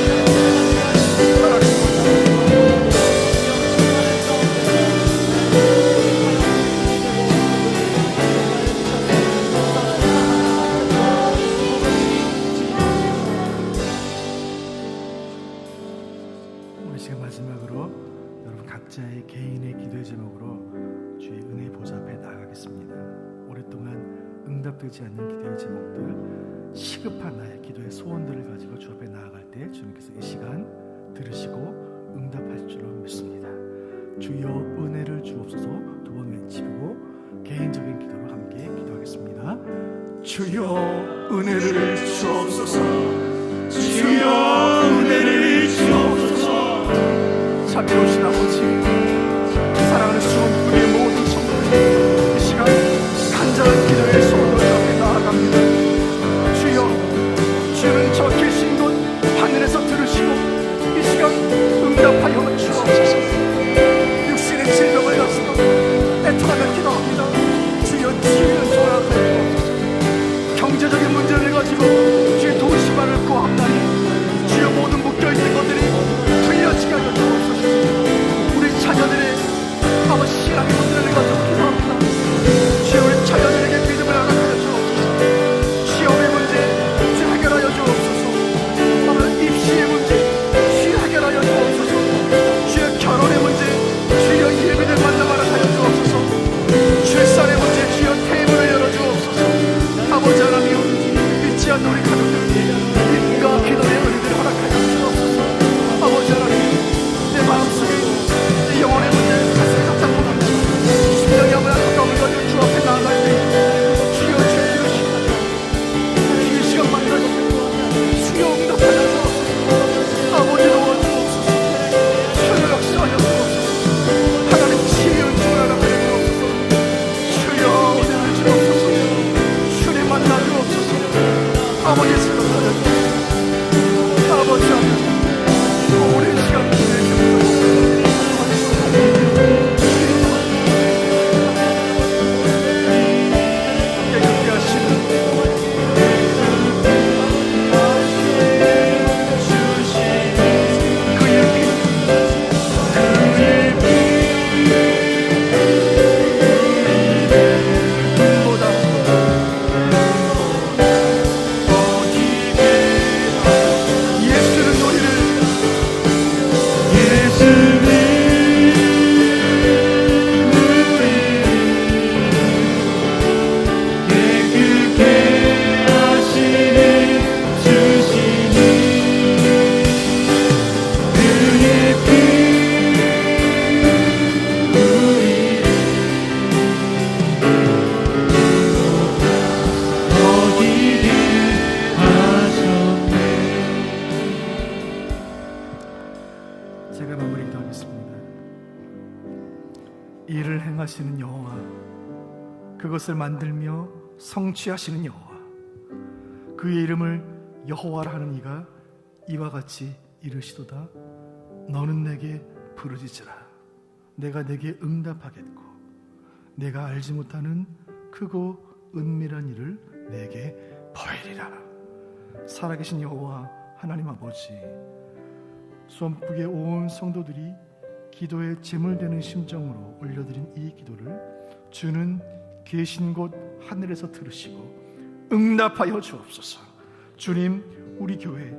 오늘 시간 마지막으로 여러분 각자의 개인의 기도의 제목으로 주의 은혜 보좌 앞에 나아가겠습니다. 오랫동안 응답되지 않는 기도의 제목들, 시급한 나의 기도의 소원들을 가지고 주 앞에 나아갈 때 주님께서 이 시간 들으시고 응답하실 줄로 믿습니다. 주여 은혜를 주옵소서. 두 번 외치고 개인적인 기도로 함께 기도하겠습니다. 주여 은혜를 주옵소서. 주여 은혜를 주옵소서. 자비로우신 아버지, 사랑하는 수원교회 모든 성도들, 이 시간 간절한 기도의 소원으로 앞에 나아갑니다. 주여, 주는 저 계신 곳 하늘에서 들으시고 이 시간 응답하여 주옵소서. 육신의 질병을 가지고 애통하며 기도합니다. 주여 치유는 조합하여 주옵소서. 경제적인 문제를 가지고 주의 도우심만을 행하시는 여호와, 그것을 만들며 성취하시는 여호와, 그의 이름을 여호와라 하는 이가 이와 같이 이르시도다. 너는 내게 부르짖으라. 내가 내게 응답하겠고 내가 알지 못하는 크고 은밀한 일을 내게 보이리라. 살아계신 여호와 하나님 아버지, 수원북의 온 성도들이 기도에 제물되는 심정으로 올려드린 이 기도를 주는 계신 곳 하늘에서 들으시고 응답하여 주옵소서. 주님, 우리 교회,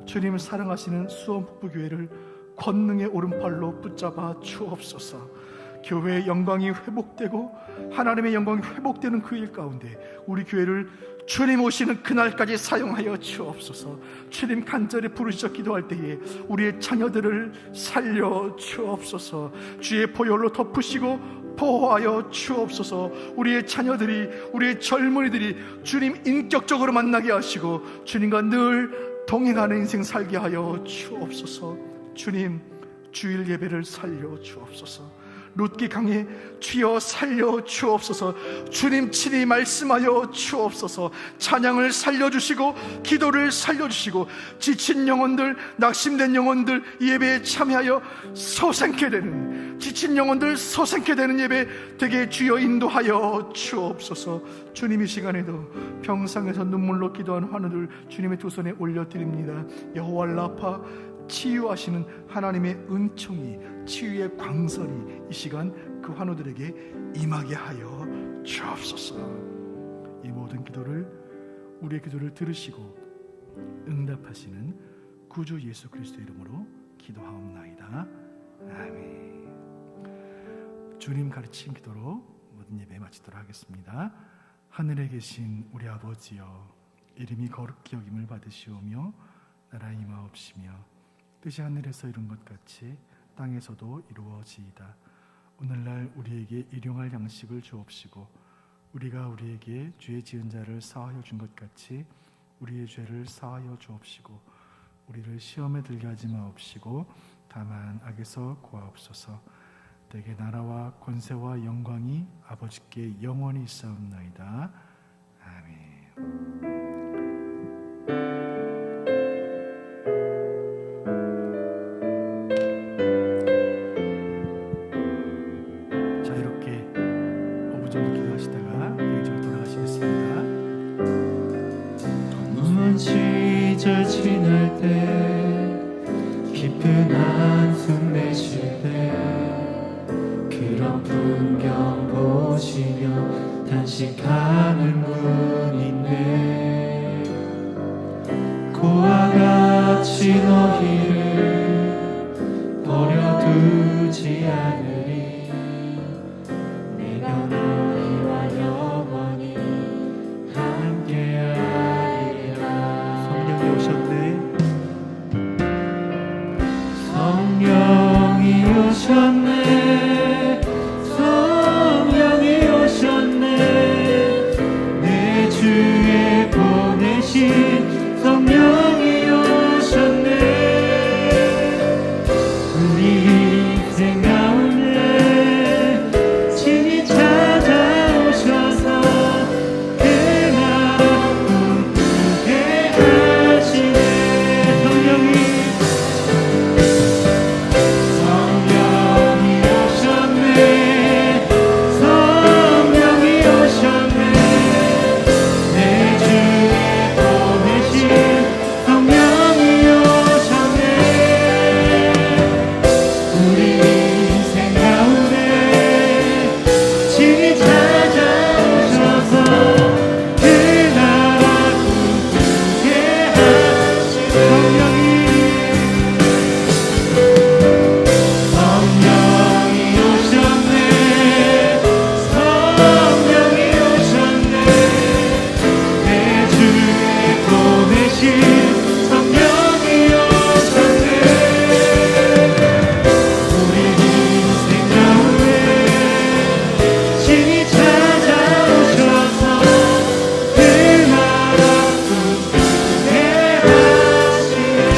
주님 사랑하시는 수원북부교회를 권능의 오른팔로 붙잡아 주옵소서. 교회의 영광이 회복되고 하나님의 영광이 회복되는 그 일 가운데 우리 교회를 주님 오시는 그날까지 사용하여 주옵소서. 주님 간절히 부르짖어 기도할 때에 우리의 자녀들을 살려 주옵소서. 주의 보혈로 덮으시고 보호하여 주옵소서. 우리의 자녀들이, 우리의 젊은이들이 주님 인격적으로 만나게 하시고 주님과 늘 동행하는 인생 살게 하여 주옵소서. 주님, 주일 예배를 살려 주옵소서. 룻기 강에 주여 살려 주옵소서. 주님 친히 말씀하여 주옵소서. 찬양을 살려주시고 기도를 살려주시고 지친 영혼들, 낙심된 영혼들 예배에 참여하여 소생케 되는, 지친 영혼들 소생케 되는 예배 되게 주여 인도하여 주옵소서. 주님, 이 시간에도 병상에서 눈물로 기도하는 환우들 주님의 두 손에 올려드립니다. 여호와 라파, 치유하시는 하나님의 은총이, 치유의 광선이 이 시간 그 환우들에게 임하게 하여 주옵소서. 이 모든 기도를, 우리의 기도를 들으시고 응답하시는 구주 예수 그리스도의 이름으로 기도하옵나이다. 아멘. 주님 가르친 기도로 모든 예배 마치도록 하겠습니다. 하늘에 계신 우리 아버지여, 이름이 거룩히 여김을 받으시오며 나라 임하옵시며 뜻이 하늘에서 이룬 것 같이 땅에서도 이루어지이다. 오늘날 우리에게 일용할 양식을 주옵시고 우리가 우리에게 죄 지은 자를 사하여 준 것 같이 우리의 죄를 사하여 주옵시고 우리를 시험에 들게 하지 마옵시고 다만 악에서 구하옵소서. 대개 나라와 권세와 영광이 아버지께 영원히 있사옵나이다. 아멘. 시절 지날 때 깊은 한숨 내쉴 때 그런 풍경 보시며 단식하는 분인데 그와 같이 너희를 버려두지 않으리. 내가 너희와 영원히 함께하리라. 성령이 오셨네. 성령이 오셨네.